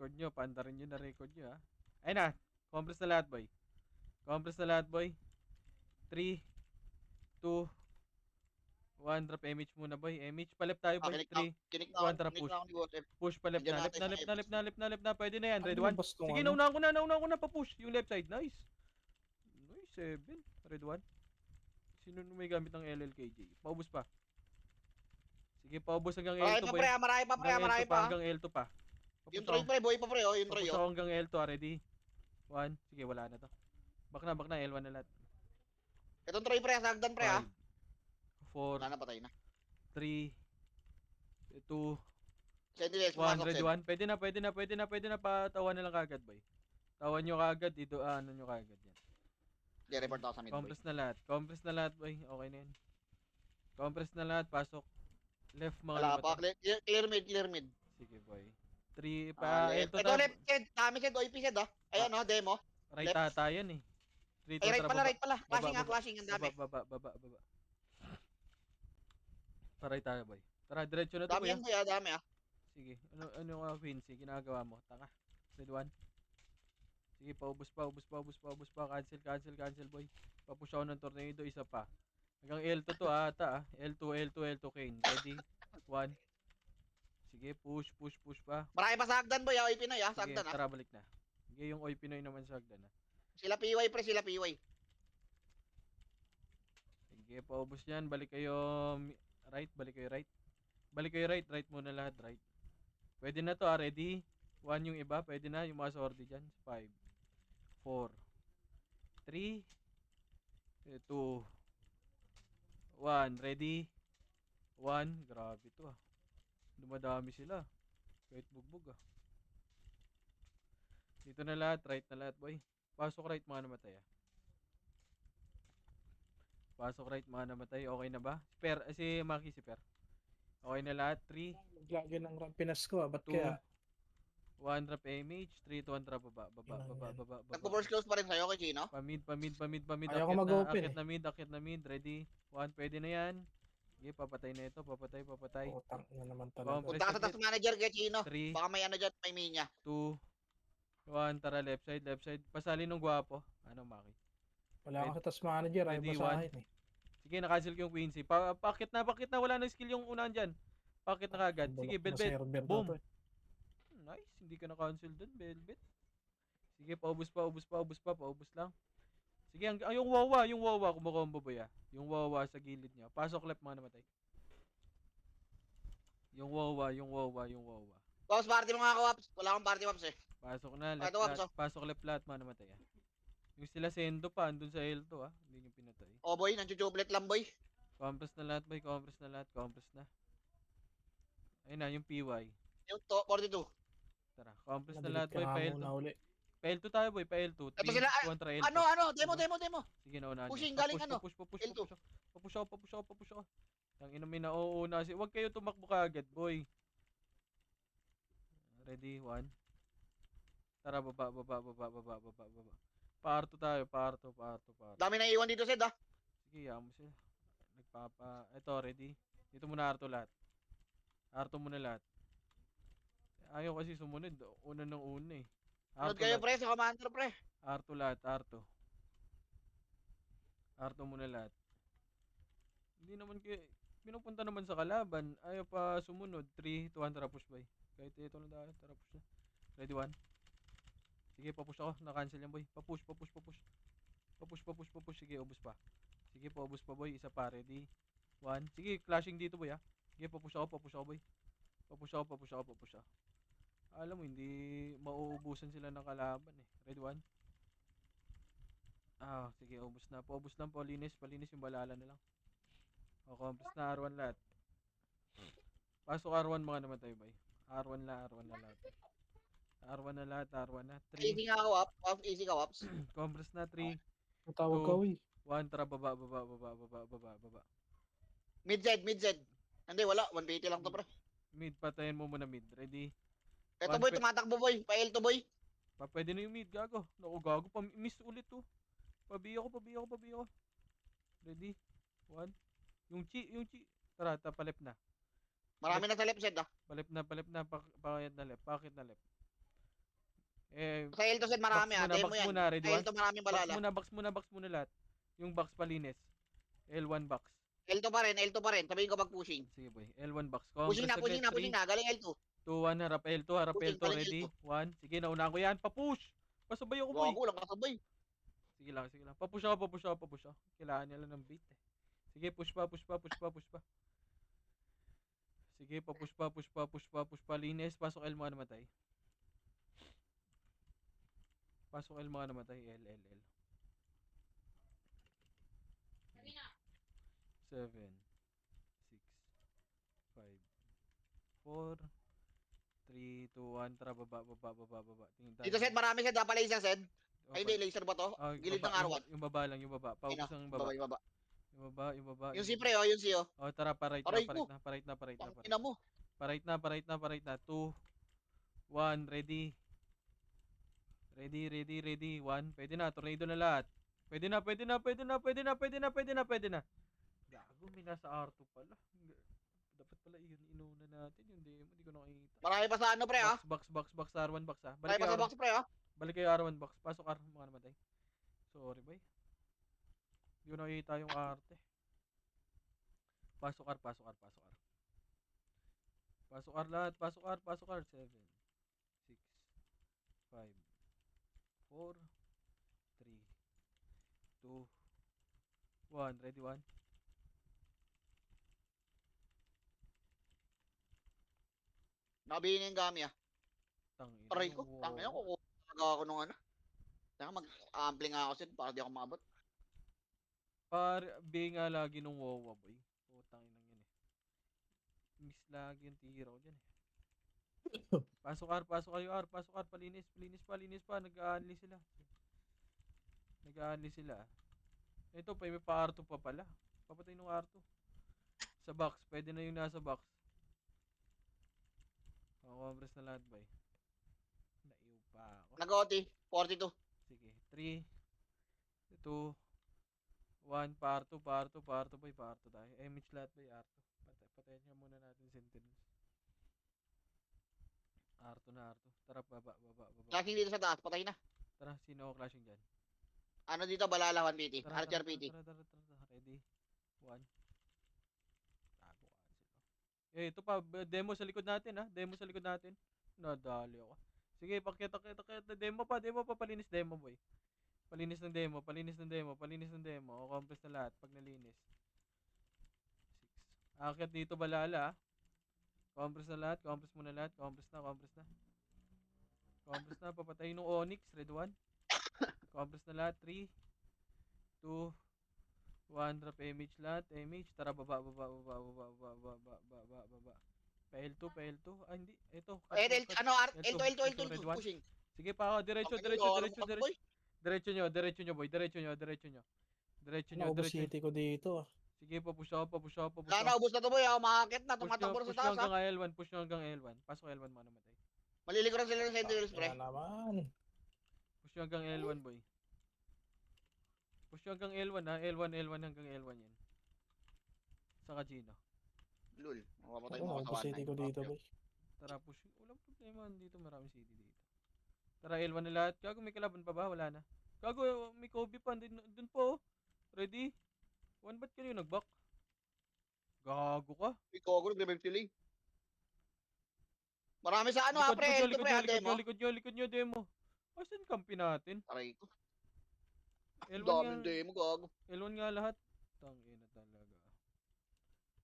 record nyo. Paandarin nyo na record nyo, ha. Ayun na. Compress na lahat, boy. Compress na lahat, boy. 3, 2, 1. Drop image muna, boy. Image. Palip tayo, boy. 3, 2, 1. Tara, Kinik push. na ako ni Boss F. Push, palip Bigyan na. Left natin na, ng left na, left efforts. na, left na, left na. Pwede na yan. Ano Red 1. lumabas tong Sige, ano? naunahan ko na pa-push. Yung left side. Nice. Nice, 7. Red 1. Sino may gamit ng LLKJ? Paubos pa. Sige, paubos hanggang Marami L2, pa boy. pre, marami pa pre, Hanggang marami L2 pa, pa. hanggang L2 pa. Yung Papush Troy ako. pre, boy pa pre, oh, yung Troy Papush oh. ako hanggang L2, ready? 1. Sige, wala na to. Back na, L1 na lahat. Itong Troy pre, sagdan pre ha. 5, 4, Wala na, patay na. 3, 2, Sentinels, 1. pumasok Ready, Sen. 1. Pwede na. Patawan na lang kagad, boy. Tawan nyo kagad, dito, ano nyo kagad yan. Hindi, report ako sa mid boy. Compress na lahat, boy. Okay na yun. Compress na lahat, pasok. Left mga Wala naman pa, clear mid. Sige, boy. 3, Ah, pa, left. L2 Ito tab. left side, dami side, OP side oh. Ayan oh, demo. Right Left. ata yan eh. 3, Ay, 2, right tara, pala, baba. right pala. Clashing Baba. clashing, ang dami. Baba. Paray tayo, boy. Tara, diretso na to, Dami boy. yan boy, ah, dami ah. Sige, ano yung Quincy? Ginagawa mo? Taka. Red 1. Sige, paubos pa. Cancel, boy. Papush ako ng tornado, isa pa. Hanggang L2 to ata, ah. L2, Kane. Ready? 1. Sige, push pa. Marami pa sagdan boy, ah, OP Pinoy ah, Sige, sagdan ah. tara, balik na. Sige, yung Oy Pinoy naman sa hagdan, ah. Sila PY pre, sila PY. Sige, paubos yan. Balik kayo right. Balik kayo right muna lahat, right. Pwede na to, ah. Ready? 1 yung iba, pwede na. Yung mga sortie dyan. 5, 4, 3, 2, 1. Ready? 1. Grabe to, ah. Dumadami sila. Kahit bugbog, ah. Dito na lahat, right na lahat, boy. Pasok right, mga namatay, ah. Pasok right, mga namatay. Okay na ba? Si Maki, si Per. Okay na lahat. 3, Maglagay ng Rampinas ko ah. Ba't 2, kaya? 1 drop image. 3, 2, 1 drop baba. Nagpo-first close pa rin sa'yo kay Chino. Pamid. Ayaw ko mag-open Akit na mid. Ready? 1, pwede na yan. Sige, papatay na ito. Papatay. Utang na naman talaga. Compress. Punta ka sa task manager kay Chino. 3, Baka may ano dyan, may minya. 2, 1. Tara, left side. Pasali nung gwapo. Ano, Maki? Wala akong sa task manager. Ayaw Ready, basahin eh. Sige, na-cancel ko yung Quincy. Pakit na. Wala na skill yung unahan dyan. Pakit na kagad. Sige, Bulok na Velvet. server na Boom. to eh. Nice. Hindi ka na-cancel dun, Velvet. Sige, paubos lang. Sige, yung Wawa. Kumukombo ba ya? Yung Wawa sa gilid niya. Pasok left, mga namatay. Yung Wawa. Boss, party mga kawaps. Wala akong party waps eh. Pasok na, Ito, Waps, oh. pasok left lahat, mga namatay. Yung sila Sendo pa, andun sa L2, ah. Hindi yung pinatay. Oh boy, nanjujublet lang boy. Compress na lahat, boy. Compress na. Ayun na, yung PY. Yung to, 42. Tara, compress na Nabilit lahat, ka boy. nga Pa-L2. muna uli. Pa-L2 tayo, boy. Pa-L2. Ito sila, 3, 1, try L2. demo. Sige, naunahan. Pushing, galing ano? Push. L2. Papush ako. Ang ina may nauuna. Huwag kayo tumakbo kagad, boy. Ready, 1. Tara, baba. Parto tayo. Dami na iwan dito, Sed ah. Sige, mo sila. Ito, ready? Dito muna Arto lahat. Ayaw kasi sumunod. Una eh. Sunod kayo pre, sa commander pre. Arto muna lahat. Hindi naman pinupunta naman sa kalaban. Ayaw pa sumunod. 3, 2, 1, tara push by. Kahit ito lang tayo. Tara push na. Ready, 1. Sige, papush ako. Na-cancel yan, boy. Papush. Sige, ubos pa. Sige, paubos pa, boy. Isa pa. Ready? 1. Sige, clashing dito, boy, ha. Sige, papush ako, boy. Papush ako. Alam mo, hindi mauubusan sila ng kalaban, eh. Ready, 1. Sige, ubos na. Paubos lang po. Palinis yung balala na lang. Compress na R1 lahat. Pasok R1 mga namatay, boy. R1 na lahat. R1 na. 3. Easy nga ako, easy ka, Waps. Compress na. 3, Matawag ka uy. 1. Tara, baba. Mid Z. Hindi, wala. 180 lang to, pre. Mid, patayin mo muna mid. Ready? Eto boy, tumatakbo boy. Pa L2 boy. Pwede na yung mid, gago. Naku, gago. Miss ulit, to. Pabiyo ko. Ready? 1. Yung chi. Tara, palep na. Marami na sa left side ah. Palep na. Pakit na left. Sa L to set marami box muna, demo box yan. muna, ready Sa one? L to maraming Box balala. muna, box muna, box muna lahat. Yung box palinis. L1 box. L to pa rin, L to pa rin. Sabihin ko pag pushing. Sige boy, L1 box. Pushing Compress na, saglit, pushing 3, na. Galing L2. 2, 1, harap L2, harap Pushing, L2, galing ready? L2. 1. Sige, naunahan ko yan, papush! Pasabay ako boy. Gago lang kasabay. Sige lang, sige lang. Papush ako, papush ako, papush ako. Kailangan niya lang ng beat eh. Sige, push pa, push pa, push pa, push pa. Sige, papush pa, push pa, push pa, push pa. Linis, pasok L mga namatay. Pasok L mga namatay, L. 7, 6, 5, 4, 3, 2, 1. Tara, baba. Tingin tayo. Dito set, marami set. Dapat laser set. Ay, Okay. hindi, laser ba to? Gilid ng baba, R1. yung baba lang, yung baba. Paubos ang baba. Yung baba. Yung baba. Yung C pre, yung C, oh. Oh, tara, pa-right Aray na, ko. pa-right na. Tangina mo. Pa-right na. 2, 1, ready. Ready. 1. Pwede na, tornado na lahat. Pwede na. Gago, may nasa R2 pala. Dapat pala yun, inuna natin. Yung demo, hindi ko nakikita. Marami pa sa ano pre, ah. Box, R1 box ah. Marami pa sa box pre, ah. Balik kayo R1 box. Pasok R, mga namatay. Sorry, boy. Hindi ko nakikita yung arte. Pasok R. Pasok R lahat. Pasok R. 7, 6, 5, 4, 3, 2, 1. Ready, 1. Nakabinin yung gami, ah. Tangina. Aray ko. Tangina ko. Talaga ako nung ano. Teka, mag-ampli nga ako set para di ako maabot. B nga lagi nung WoWa, boy. Putang inang yun eh. Miss lagi yung tira ko dyan eh. Pasok R. Pasok R. Palinis pa. Nag-a-unli sila. Ito pa, may pa R2 pa pala. Papatay nung R2. Sa box. Pwede na yung nasa box. Compress na lahat, boy. Naiw pa ako. Nag-OT. 42. Sige. 3, 2, 1. Pa R2, boy. Pa R2 tayo. Image lahat, boy. R2. Patayin nga muna natin Sentinels. R2 na. Tara, baba. Clashing dito sa taas. Patay na. Tara, sino ako clashing dyan? Ano dito? Balala 1PT. Tara. Archer PT. Ready? 1. Tago ka sila. Ito pa. Demo sa likod natin, ha? Nadali ako. Sige, pakita. Demo pa. Palinis demo, boy. Palinis ng demo. O, compress na lahat pag nalinis. 6. Akit dito balala, ha? Compress na lahat. Compress na. Papatayin ng Onyx. Red 1. Compress na lahat. 3, 2, 1. Drop image lahat. Tara, baba. Pa-L2. Ah, hindi. Ito. L2. Red 1. Pushing. Sige pa ako. Diretso nyo, boy. Diretso nyo. Naubos city ko dito. Sige, papush ako. Wala na, ubos na to boy. Ako makakit na. Tumatakbo Push sa nyo taas, ha. hanggang L1. Pasok L1 mga namatay. Malilikuran sila ng Sentinels, pre. Kaya naman. Push nyo hanggang L1, boy. Push nyo hanggang L1, ha. L1 hanggang L1 yan. Saka Gino. Lul. Makapatay Ako, mo ako naubos sa city ko dito, boy. Tara, push. Walang problema. Dito maraming city dito. Tara, L1 na lahat. Gago, may kalaban pa ba? Wala na. Gago, may Kobe pa. Dun po. Ready? 1, ba't kayo nag-back? Gago ka. Ikaw ako nag-revive sila, eh. Marami sa ano, ha, pre. L2, pre, ha, demo. Likod nyo, demo. Asan kampi natin? Aray ko. L1 Daming nga. demo, gago. L1 nga lahat. Tangina talaga.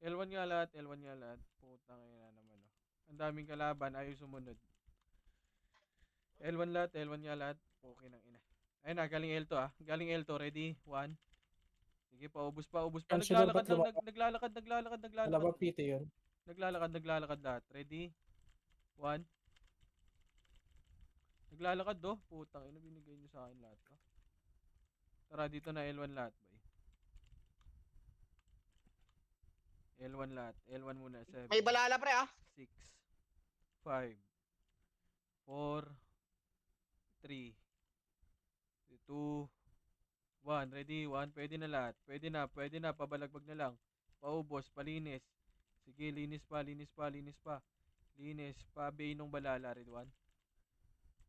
L1 nga lahat. Putang ina naman, oh. Ang daming kalaban, ayaw sumunod. L1 nga lahat. Okay nang ina. Ayun na, galing L2, ah. Galing L2, ready? 1. Sige, paubos pa. Cancel Naglalakad ba't lang, naglalakad. Wala ba PT yun? Naglalakad lahat. Ready? 1. Naglalakad, do. Putang ina, binigay nyo sa akin lahat, oh. Tara, dito na L1 lahat, boy. L1 lahat. L1 muna, 7. May balala, pre, ha. 6, 5, 4, 3, 2, 1. Ready? 1. Pwede na lahat. Pwede na. Pabalagbag na lang. Paubos. Palinis. Sige, linis pa. Linis pa. Bay nung balala. Red 1.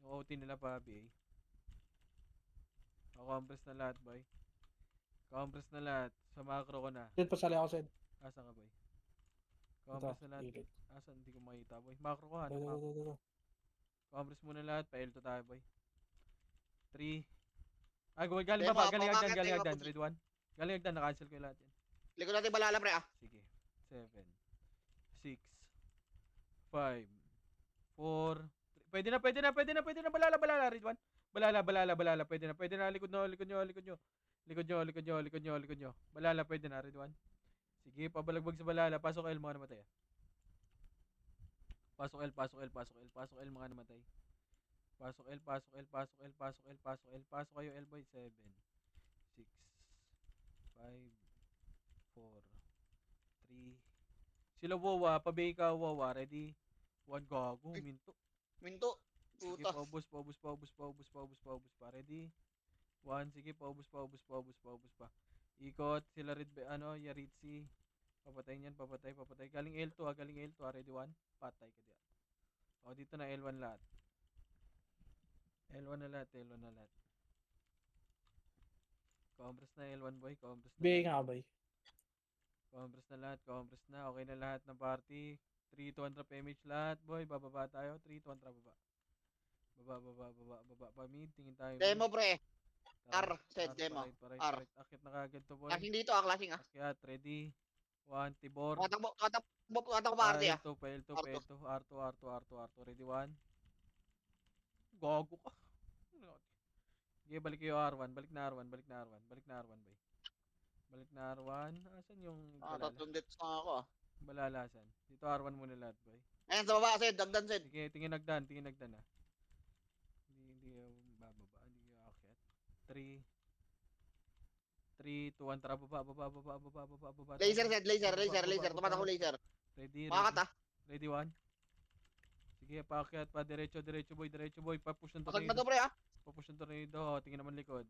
Yung OT nila pa BA. Compress na lahat, boy. Compress na lahat. Sa macro ko na. Send, pasali ako, Send. Asan ka, boy? Ito, Compress na lahat. gilid. Asan? Hindi ko makita, boy. Macro ko, hanap Ito, macro. ito, ito. Compress muna lahat. Pa-L2 tayo, boy. 3. Ah, galing Demo, baba. Galing umakyat, agdan. Galing demo, agdan. puti. Red 1. Galing agdan. Na-cancel ko yung lahat yan. Likod natin balala, pre, ah. Sige. 7. 6. 5. 4. Pwede na, pwede na, pwede na, pwede na. Balala, balala. Red 1. Balala, balala, balala. Pwede na, pwede na. Likod nyo, likod nyo, likod nyo. Likod nyo, likod nyo, likod nyo, likod nyo. Balala, pwede na. Red 1. Sige, pabalagbag sa balala. Pasok L, mga namatay. Pasok L, pasok L, pasok L, pasok L, mga namatay. Pasok L, pasok L, pasok L, pasok L, pasok L. Pasok kayo L, boy. 7. 6. 5. 4. 3. Sila Wawa, pabay ka Wawa. Ready? 1, gago. Ay. Minto. Minto. Sige, Puta. paubos, paubos, paubos, paubos, paubos, paubos pa. Ready? 1, sige, paubos, paubos, paubos, paubos pa. Ikot, sila red, Yaritsi. Papatay niyan, papatay, papatay. Galing L2 ha, galing L2 ha. Ready 1? Patay ka diyan. O, dito na L1 lahat. L1 na lahat, L1 na lahat. Compress na L1 boy, compress na BA lahat. nga, boy. Compress na lahat, compress na. Okay na lahat ng party. 3 to 1 trap image lahat, boy. Bababa tayo. 3 to 1 trap baba. Baba, baba, baba, baba. Pa mid, tingin tayo. Demo, pre. Tara, R, set, demo. parait, parait, R. parait. Akit na kagad to, boy. Clashing dito, ah, clashing, ah. Akyat, ready. 1, tibor. Tumatakbo party, ah. L2, L2, R2. L2, R2, R2, R2, R2. Ready 1. Gago ka. Okay, balik kayo R1. Balik na R1, balik na R1. Balik na R1, boy. Balik na R1. Asan yung balala? Tatlong deaths na ako, ah. Balala, asan? Dito R1 muna lahat, boy. Ayan, sa baba, Sed. Dagdan, Sed. Sige, tingin nagdan ah. Hindi bababa, hindi aakyat. 3, 3, 2, 1, tara, baba. Laser, Sed. Laser, Baba, laser, baba, laser. baba, Tumatakbo baba. laser. Ready, Makakat, ready. ah. Ready, 1. Sige, paakyat, pa diretso, diretso boy. Papush ng Pasag na tornado. to, pre, ah. Papush ng tornado. Oh, tingin naman likod.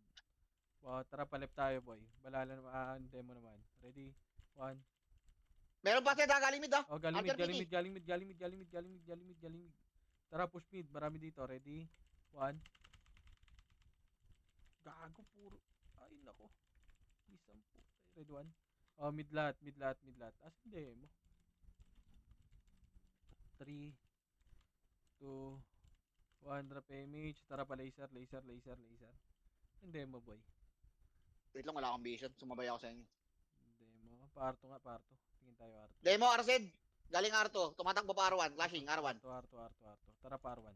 Wow, tara, palep tayo, boy. Balala naman, demo naman. Ready, 1. Meron pa, Sed, ah. Galing mid, ah. Oh, galing mid, Alter galing PT. mid, galing mid, galing mid, galing mid, galing mid, galing mid, galing mid. Tara, push mid. Marami dito. Ready? 1. Gago, puro. Ay, nako. Isang po. Ready, 1. Oh, mid lahat, mid lahat, mid lahat. Asan demo? 3, 2, 1. Drop image. Tara pa, laser, laser, laser, laser. Yung demo, boy. Wait lang, wala akong vision. Sumabay ako sa inyo. Demo. Parto nga, parto. Tingin tayo, Arto. Demo, R, Sed. Galing R2. Tumatakbo pa R1. Clashing, R1. Arto. Tara pa, R1.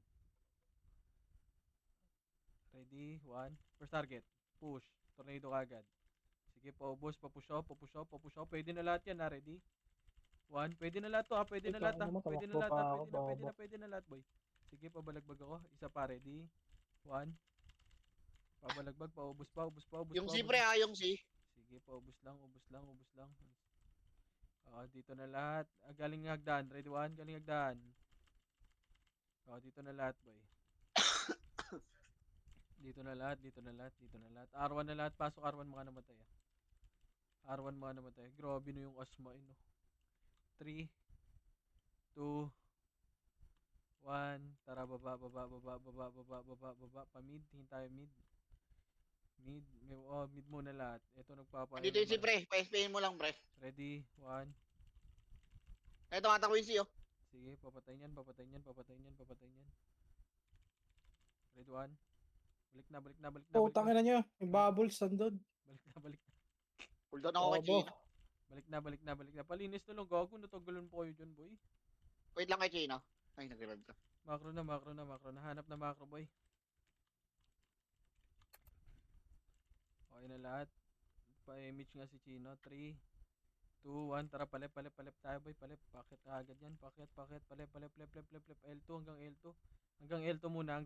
Ready? 1. First target. Push. Tornado kagad. Sige, paubos, papush off. Pwede na lahat yan, ha? Ready? 1. Pwede na lahat to, ha? Pwede na lahat, ha? Pwede na lahat, ha? Pwede na lahat, boy. Sige, pabalagbag ako. Isa pa, ready? 1. Pabalagbag, paubos pa. Yung C, pre, ah. Yung C. Sige, paubos lang. Dito na lahat. Galing hagdan. Ready, 1. Galing hagdan. Dito na lahat, boy. Dito na lahat. R1 na lahat. Pasok R1 mga namatay, R1 mga namatay. Grabe na yung asma, no. 3, 2, 1. Tara, baba. Pa mid. Tingin tayo mid. Mid muna lahat. Ito nagpapa. Dito yung C, pre. Pa-SPin mo lang, pre. Ready? 1. Ito, tumatakbo yung C, oh. Sige, papatay niyan. Ready, 1. Balik na. Putang ina nyo. Yung bubbles nandun. Balik na. Cooldown ako kay Bobo. Chino. Balik na. Palinis na lang. Gago, natagalan po kayo dyan, boy. Wait lang kay Chino. Ay, nag-revive ka. Macro na. Hanap na macro, boy. Okay na lahat. Pa-image nga si Chino. 3, 2, 1. Tara, palep tayo, boy. Palep. Pakit agad yan. Pakit. Palep. L2 hanggang L2. Hanggang L2 muna.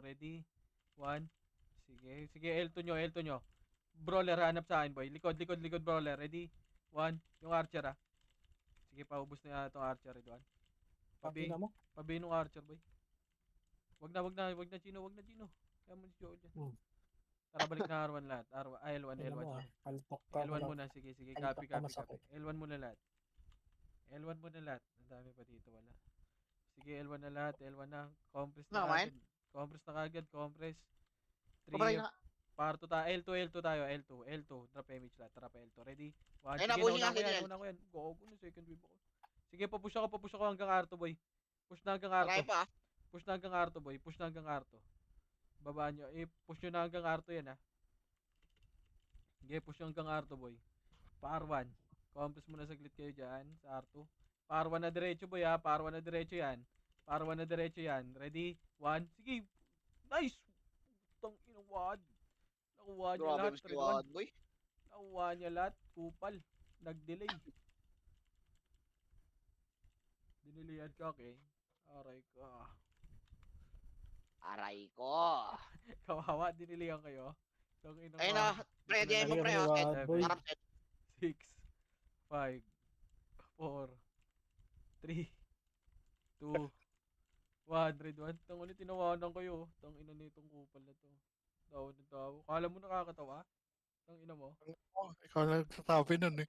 Ready? 1. Sige. L2 nyo. Brawler, hanap sa akin, boy. Likod, brawler. Ready? 1. Yung archer, ah. Sige, paubos na itong archer. Ready, 1. Pati na mo. Pabi nung archer, boy. Wag na, Chino. Kaya mo si Joel dyan. Tara, balik na R1 lahat. L1. Paltok ka. L1 muna, sige. Copy. Masakit. L1 muna lahat. Ang dami pa dito, wala. Sige, L1 na lahat. L1 na. Compress na Naman? agad. Compress na kagad, compress. Papatay 3, na. parto tayo. L2 tayo, L2. Drop image lahat. Tara pa L2. Ready? 1. Ayun na, Sige, pushing nauna nga, ko yan, sentinel. nauna ko yan. Gogo na second wave ako. Sige, papush ako hanggang Arto, boy. Push na hanggang Arto. Marami pa ah. Push na hanggang Arto, boy. Push na hanggang Arto. Babaan nyo. Push nyo na hanggang Arto yan, ha. Sige, push nyo hanggang Arto, boy. Par 1. Compress muna saglit kayo dyan sa Arto. Par 1 na diretso, boy, ha. Par 1 na diretso yan. Par 1 na diretso yan. Ready? 1. Sige. Nice! Putang ina, wad. Nakuha niya Grabe lahat, yung Red 1. squad, boy. Nakuha niya lahat. Kupal. Nag-delay. Dinilihan ka, King. Aray ka. Aray ko. Kawawa, dinilihan kayo. Tang ina Ayun ka. na, pre, Dito DM mo lang. pre, Ayun, oh, Sed. bad boy. Harap Sed. 6, 5, 4, 3, 2, 1, Red 1. Tang ulit, tinawanan kayo. Tang ina nitong kupal na to. Tawa ng tawa. Kala mo nakakatawa? Tang ina mo. Oh, ikaw lang nagsasabi nun eh.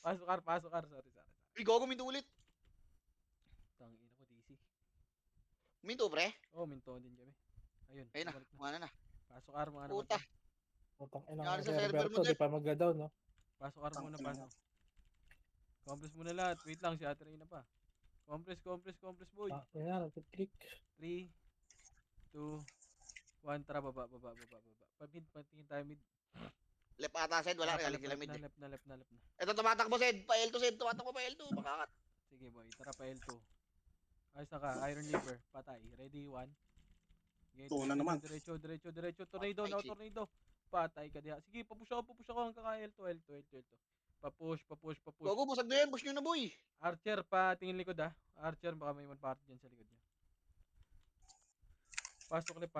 Pasok kar. Sorry. Uy, gogo, minto ulit. Tang ina ko, DC. Minto, pre. Oh, minto din kami. Ayun, Ayun na, bumalik na. kumana na. Pasok kar mga naman. Puta. Putang ina Nangyari ng sa server server mo, to, di Jeff. pa magda-down, no? Pasok kar muna, Tangina pasok. Compress muna lahat. Wait lang, si Ate Reyna pa. Compress, boy. Ah, yun na, nag-click. 3, 2, 1. Tara, baba. Mid, patingin tayo mid. Left ata, Sed. Wala, Tara, galing sila mid. left na. Ito, tumatakbo, Sed. Pa L2, Sed. Tumatakbo pa L2. Makakat. Sige, boy. Tara pa L2. Ayos na ka. Iron Lever. Patay. Ready? 1. Okay, Ito na naman. Diretso. Tornado, Patay, no, si- tornado. Patay ka diha. Sige, papush ako hanggang ka L2. Papush. Gogo, busag na yan. Push nyo na, boy. Archer, pa tingin likod, ha. Archer, baka may one party dyan sa likod niya. Pasok ulit.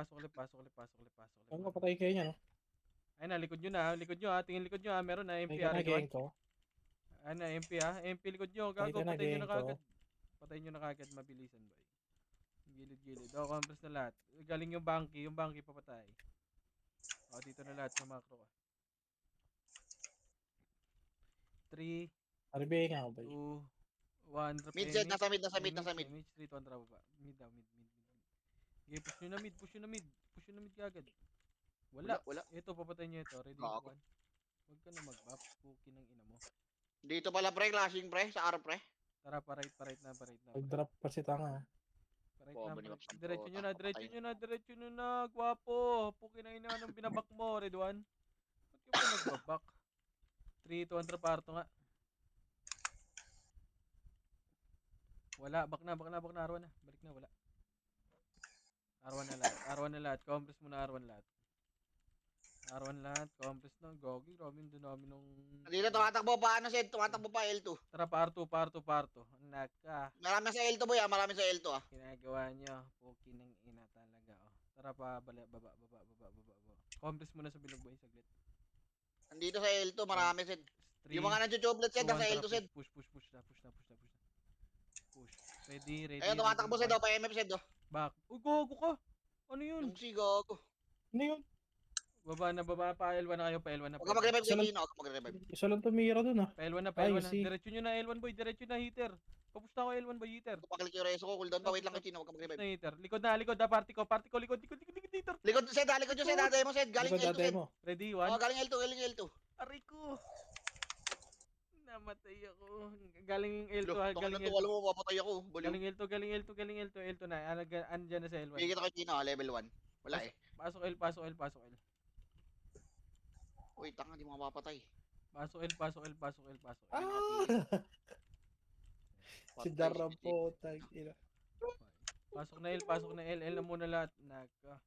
Ang kapatay kayo niya, no? Ayun na, likod nyo ha. Tingin likod nyo ha. Meron na, MP Patay ka ha. na, Ready, 1. gang ko. Ayun na, MP ha. MP likod nyo. Patay Gago, ka na, patayin nyo gang na ko. kagad. Patayin nyo na kagad, mabilisan, boy. Gilid. O, compress na lahat. Galing yung bangky papatay. O, dito na lahat sa macro ka. 3, RBA nga ako, boy. 2, 1. Drop Mid, Sed. image. Nasa mid. Image 3, 2, 1, drop ba? Mid daw, mid. Okay, push nyo na mid kagad. Wala. Wala. Ito, papatay nyo ito. Ready, Gago. 1. Huwag ka na mag-buff. Puki ng ina mo. Dito pala, pre. Clashing, pre. Sa arap, pre. Tara, pa-right na. Nag-drop pa si Tanga. Pa-right Bobo na. ni Max ang Diretso puta, nyo na. papatay. Diretso nyo na. Gwapo. Puki ng ina ng binabak mo, Red 1. Ba't ka pa nagbabak? 3, 2, 1, drop arto nga. Wala. Back na. R1 na. Balik na. Wala. R1 na lahat. Compress muna R1 lahat. Compress na. Gogi. Grabe yung dynami nung... Dito, tumatakbo pa. Ano, Sed? Tumatakbo pa L2. Tara, parto. Anak ka. Marami sa L2, boy. Marami sa L2, ah. Ginagawa nyo. Puki ng ina talaga. Oh. Tara pa. Baba. Compress muna sa bilog, boy. Saglit. Nandito sa L2, marami, Sed. 3, Yung mga nandiyo-choblet, Sed. 2, 1, Nasa L2, tara, Sed. Push na. Ready. Ayun, tumatakbo, Sed. Pa MF, Sed. Back. Uy, gogo ka. Ano yun? Yung si Gogo. Ano yun? Baba na. Pa L1 na kayo. Huwag ka mag-revive Isa kay lang- Chino. Huwag ka mag-revive. Isa lang tumira dun, ah. Pa L1 na. Ay, si- Diretso nyo na L1, boy. Diretso na, heater. Papush na ako L1, boy, heater. Pakalik yung reso ko. Cooldown pa. Wait lang kay Chino. Huwag ka Push mag-revive. na, heater. Likod na. Party ko. Likod, heater. Likod, Sed. Likod yung Sed. Daday mo, Sed. Galing Likod L2, dati Sed. mo. Ready, Oh, 1. galing L2. Aray ko. Namatay ako. Galing L2, ha. Galing Galing L2. L2. Alam mo, mapatay ako. Baliw. Galing L2 na. Andyan na sa L1. Bigyan ako kay Chino, level 1. Wala eh. Pasok L. Uy, tanga, di mo mapapatay. Pasok L. Ah! Si Patay Daram si po, tag ina. Pasok na L. L na muna lahat. Naka.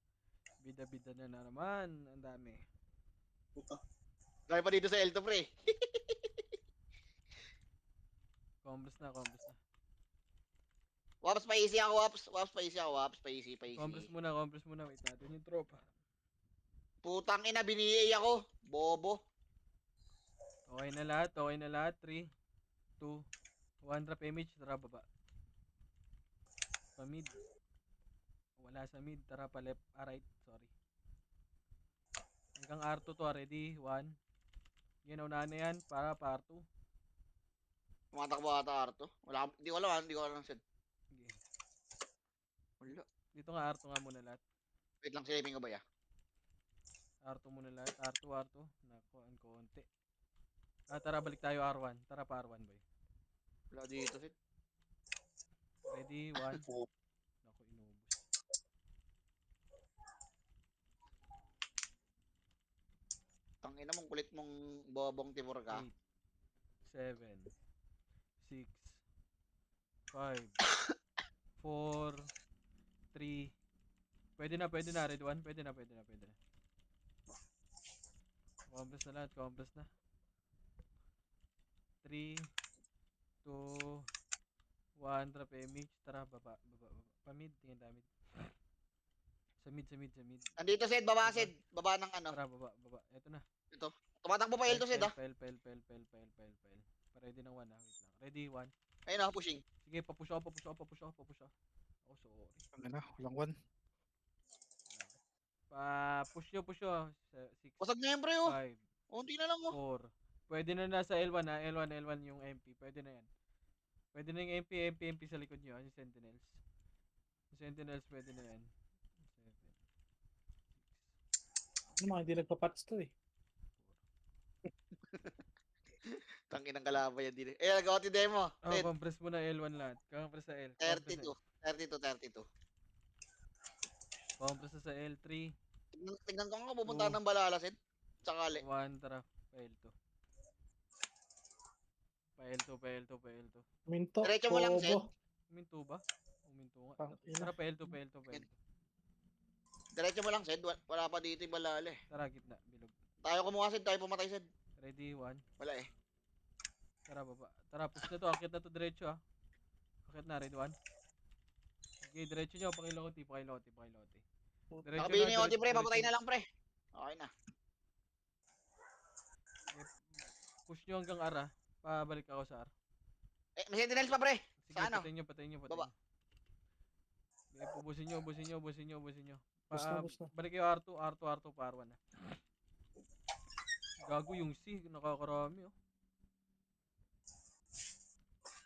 Bida na naman. Ang dami. Puta. Dahil pa dito sa L2, pre. Compress na. Waps, pa-easy ako, Waps, pa-easy. Compress muna. Wait natin yung tropa. Putang ina, biniyay ako. Bobo. Okay na lahat. 3, 2, 1. Drop image. Tara, baba. Pa mid. Wala sa mid. Tara, pa left. Right. Sorry. Hanggang R2 to. Ready? 1. Yan, unahan na yan. Para R2. Tumatakbo ata Arto. Wala, hindi ko alam, Sed. Sige. Wala. Dito nga, R2 nga muna lahat. Wait lang, saving ko ba ya? R2 muna lahat. R2, R2. Nako, ang konti. Tara, balik tayo R1. Tara pa R1, boy. Wala dito, Sid. Ready? 1. Oo. Nako, inubos. Tangina mong kulit mong bobong tibor ka. 8, 7, 6, 5, 4, 3. Pwede na. Red 1. Pwede na. Compress na lahat. 3, 2, 1. Drop image. Tara, baba. Pamid. Tingin tayo mid. Sa mid. Andito, Sid. Baba, Diba? Sid. Baba ng ano. Tara, baba. Ito na. Ito. Tumatakbo pa L to, Sid, ah. Pel. Pa-ready ng 1 ha. Wait lang. Ready, 1. Ayun, ah, pushing. Sige, papush ako. Oh, sorry. Ano na, walang one. Push nyo. 6, Pasag na yan, pre, oh. 5, Unti na lang, oh. 4. Pwede na nasa L1 ha. L1 yung MP. Pwede na yan. Pwede na yung MP sa likod nyo. Yung Sentinels. Pwede na yan. 7, Ano mga hindi nagpa-patch to eh. Tangin ng kalaban yan din. Eh, nag-OT demo. Sid, Compress mo na L1 lahat. Compress sa L. 32. Compress na sa L3. Tignan ko nga, pupunta ng Balala, Sid. Sakali. 1, tara. Pa L2. Minto. Diretso mo lang, Sid. bobo. Uminto ba? Uminto nga. Tangina. Tara, pa L2. Diretso mo lang, Sid. Wala pa dito yung Balala, eh. Tara, gitna. Bilog. Tayo kumuha, Sid. Tayo pumatay, Sid. Ready, 1. Wala, eh. Tara, baba. Tara, push na to. Akit na to diretso ah. Akit na, ready, 1. Okay, diretso nyo. Pakiloti. Diretso Nakabili ni OT, pre. diretso. Papatay na lang, pre. Okay na. Push nyo hanggang R ah. Pabalik ako sa R. Eh, may sentinels pa, pre. Sige, Sa ano? patayin nyo. Baba. Okay, pubusin nyo. Bus na. Balik kayo R2 pa R1 ah. Gago yung C. Nakakarami oh.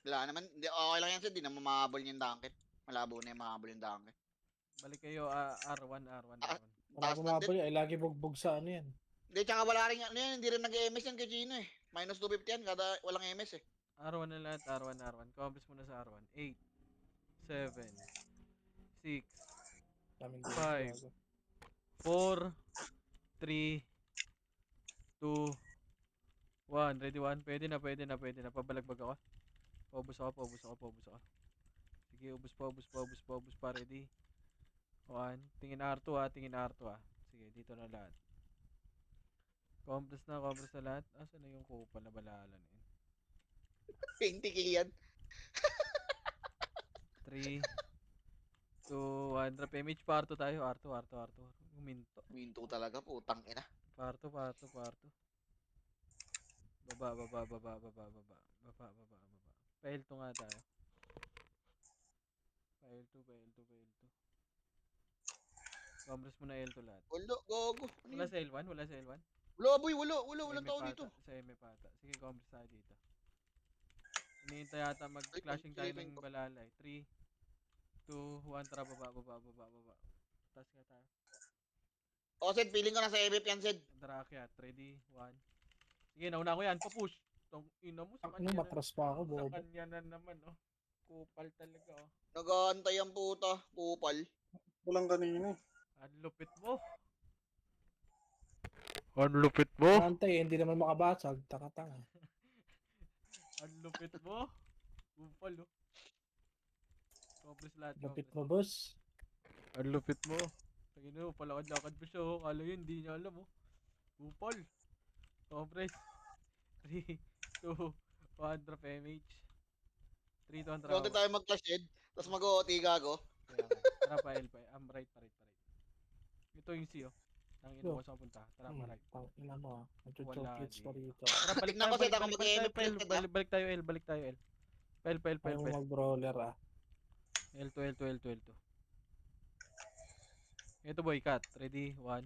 Wala naman. Hindi, okay lang yan, Sid. Di na mamabol yung donkey. Malabo na yung mamabol yung donkey. Balik kayo R1. Taas Wala lang bumabol din. yan. Ay, lagi bugbog sa ano yan. Hindi, tsaka wala rin yan. Ano yan, hindi rin nag-MS yan kay Gino, eh. Minus 250 yan, kada walang MS, eh. R1 na lahat. R1. Compress muna sa R1. 8, 7, 6, Daming 5. gago. 4, 3, 2, 1. Ready, 1. Pwede na. Pabalagbag ako. Paubos ako. Sige, ubos pa. Ready. 1. Tingin R2 ah. Sige, dito na lahat. Compress na lahat. Asan na yung kupal na balala na yun? 20 kill yan. 3, 2, 1. Drop image pa R2 tayo. R2. Uminto. Minto talaga, putang ina. Parto. Baba. Fail to nga tayo. Fail to. Compress mo na L2 lahat. Wala, gago. Ano Wala yun? sa L1? Wala, boy, walang tao dito. Sa ME pata. Sige, compress tayo dito. Iniintay yata mag-clashing tayo ng balala eh. 3, 2, 1. Tara, baba. Taas nga tayo. O, Sid, feeling ko nasa MF yan, Sid. Tara, akyat. Ready? 1. Sige, nauna ko yan. Papush. Tong ina mo sa Ano, kanya na. matras pa ako, Sa bobo. kanya na naman, oh. Kupal talaga, oh. Nag-aantay ang puta, kupal. Walang kanina. Ang lupit mo. Antay, hindi naman makabasag. Tanga-tanga. Ang lupit mo. Kupal, oh. Compress lahat. Lapit mo, boss. Ang lupit mo. Tangina mo, palakad-lakad pa siya, oh. Kala yun, hindi niya alam, oh. Kupal. Compress. 3, 2, 1. Drop MH. 3, 2, 1. Tara. Konti tayo mag-clash, Sid. Tapos mag-OT, gago. Tara pa, L pa. Right. Ito yung C, oh. Tangina Yo. ko sa punta. Tara pa, right. Ina mo ah. Wala, Nagcho-chocolates pa di. rito. Tara, balik Tignan ko, tayo. Sid, ako mag-EMF Balik Sid, tayo, ah. balik tayo, L. Pel. Ayaw mo mag-brawler ah. L2. Ito boy, cut. Ready? 1.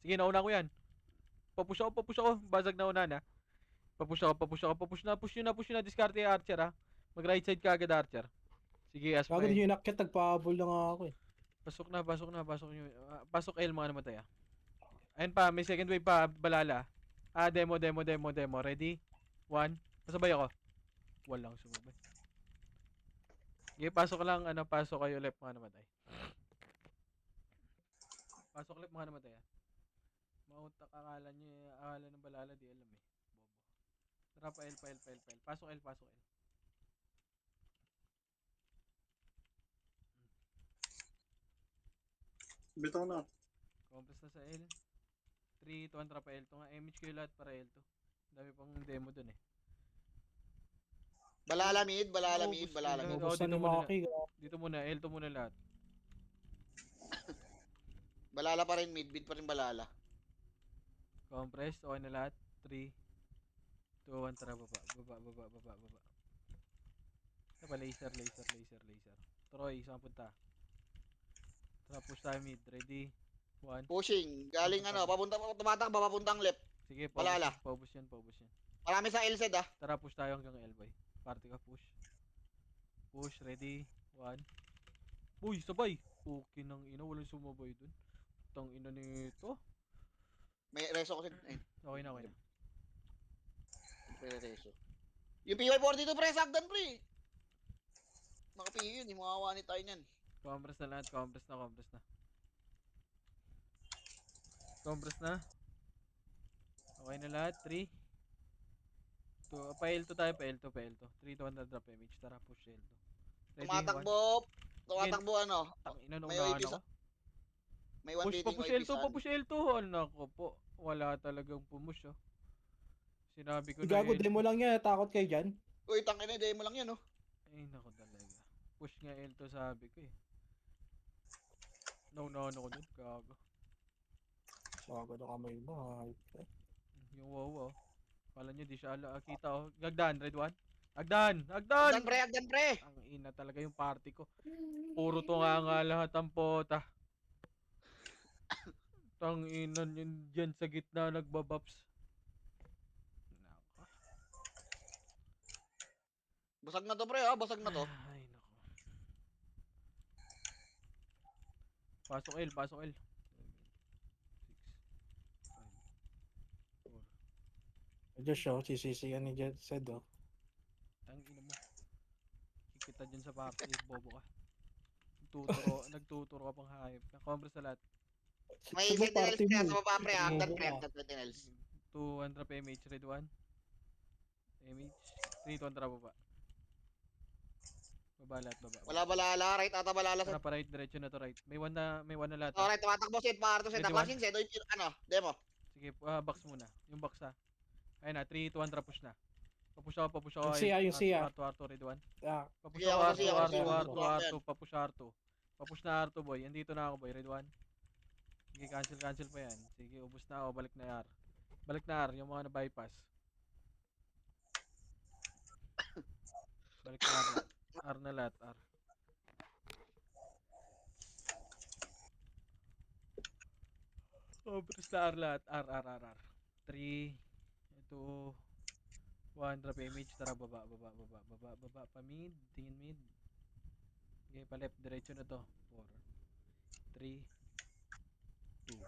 Sige, nauna ko yan. Papush ako. Basag na una na. Papush na. Push nyo na. Discard yung Archer ha. Mag right side ka agad Archer. Sige, as Gago din yung inakyat, nagpahabol na nga ako eh. Pasok na, pasok na, pasok nyo. Pasok L mga namatay ah. Ayun pa, may second wave pa, balala. Demo. Ready? 1. Pasabay ako. Walang sumabay. Sige, pasok lang, pasok kayo left mga namatay. Pasok left mga namatay ah. Mautak akala nyo, akala ng balala, di alam eh. Bobo. Tara pa L. Pasok L. Bitaw na. Compress na sa L. 3, 2, 1, tara pa L. Ito nga, image kayo lahat para L to. Dami pang demo dun eh. Balala mid, balala Oo, mid, gusto balala nila. mid. Ubus dito na ni muna Maki. Dito muna, L to muna lahat. Balala pa rin mid, mid pa rin balala. Compress, okay na lahat. 3, 2, 1, tara baba. Ano ba, laser. Troy, saan punta? Tara, push tayo mid. Ready? 1. Pushing, galing papunta, tumatakbo, papuntang left. Sige, Balala. paubos yan. Marami sa LZ ah. Tara, push tayo hanggang L, boy. Party ka, push. Push, ready? 1. Uy, sabay! Okay nang ina, walang sumabay dun. Tang ina nito. May reso kasi. Okay na. May reso. Yung PY42 pre, sagdan pre. Makapiyo yun, yung mga wanit tayo niyan. Compress na lahat, compress na. Compress na. Okay na lahat, 3. Pa L2 tayo, pa L2. 3 to 1 drop image. Tara, push L2. Ready? 1. Tumatakbo Tang ina nung may unahan OIP ako. may one beating Papush OIP L2, papush L2. Anak ko po. Wala talagang pumush, oh. Sinabi ko na Gago, L2. demo lang yan. Takot kayo dyan. Uy, tangina, demo lang yan oh. Ay, nako talaga. Push nga L2 sabi ko eh. Naunahan ako nun, gago. Gago na kamay mo. Yung wow, oh. Kala nyo di siya kita, oh. Agdan, red 1. Agdan! Agdan pre. Ang ina talaga yung party ko. Puro to nga lahat ang pota. Tang ina yun dyan sa gitna nagbabaps. Nako. Basag na to pre basag na to. Ay, nako. Pasok L. 6, 5, 4. Diyos siya, sisisiyan ni Jet said oh. Tang ina mo. Kikita dyan sa party, bobo ka. Nagtuturo ka pang hayop. Compress na lahat. May Diba sentinels party pre, mo? sa baba pre, agdan Bobo pre, ka. agdan sentinels. 2, 1 drop image, red 1. Image. 3, 2, 1 drop baba. Baba lahat, baba. Wala balala, right ata balala Tara set. pa right, diretso na to right. May one na lahat. Alright, tumatakbo set, parto set. Ready, Closing set, demo. Sige, box muna. Yung box ha. Ayun na, 3, 2, 1, drop push na. Papush ako. Yung siya, R2, ready 1. Ah, Papush Sige, ako, ako R2, siya, ako siya. R2, papush R2. Papush na R2 boy, andito na ako boy, ready 1. Sige, cancel pa yan. Sige, ubos na ako, balik na R. Balik na R, yung mga na-bypass. Balik na R lahat. R na lahat, R. Ubos na R lahat, R. 3, 2, 1, drop image, tara baba, pa mid, tingin mid. Okay, pa left, diretso na to. 4, 3, 2.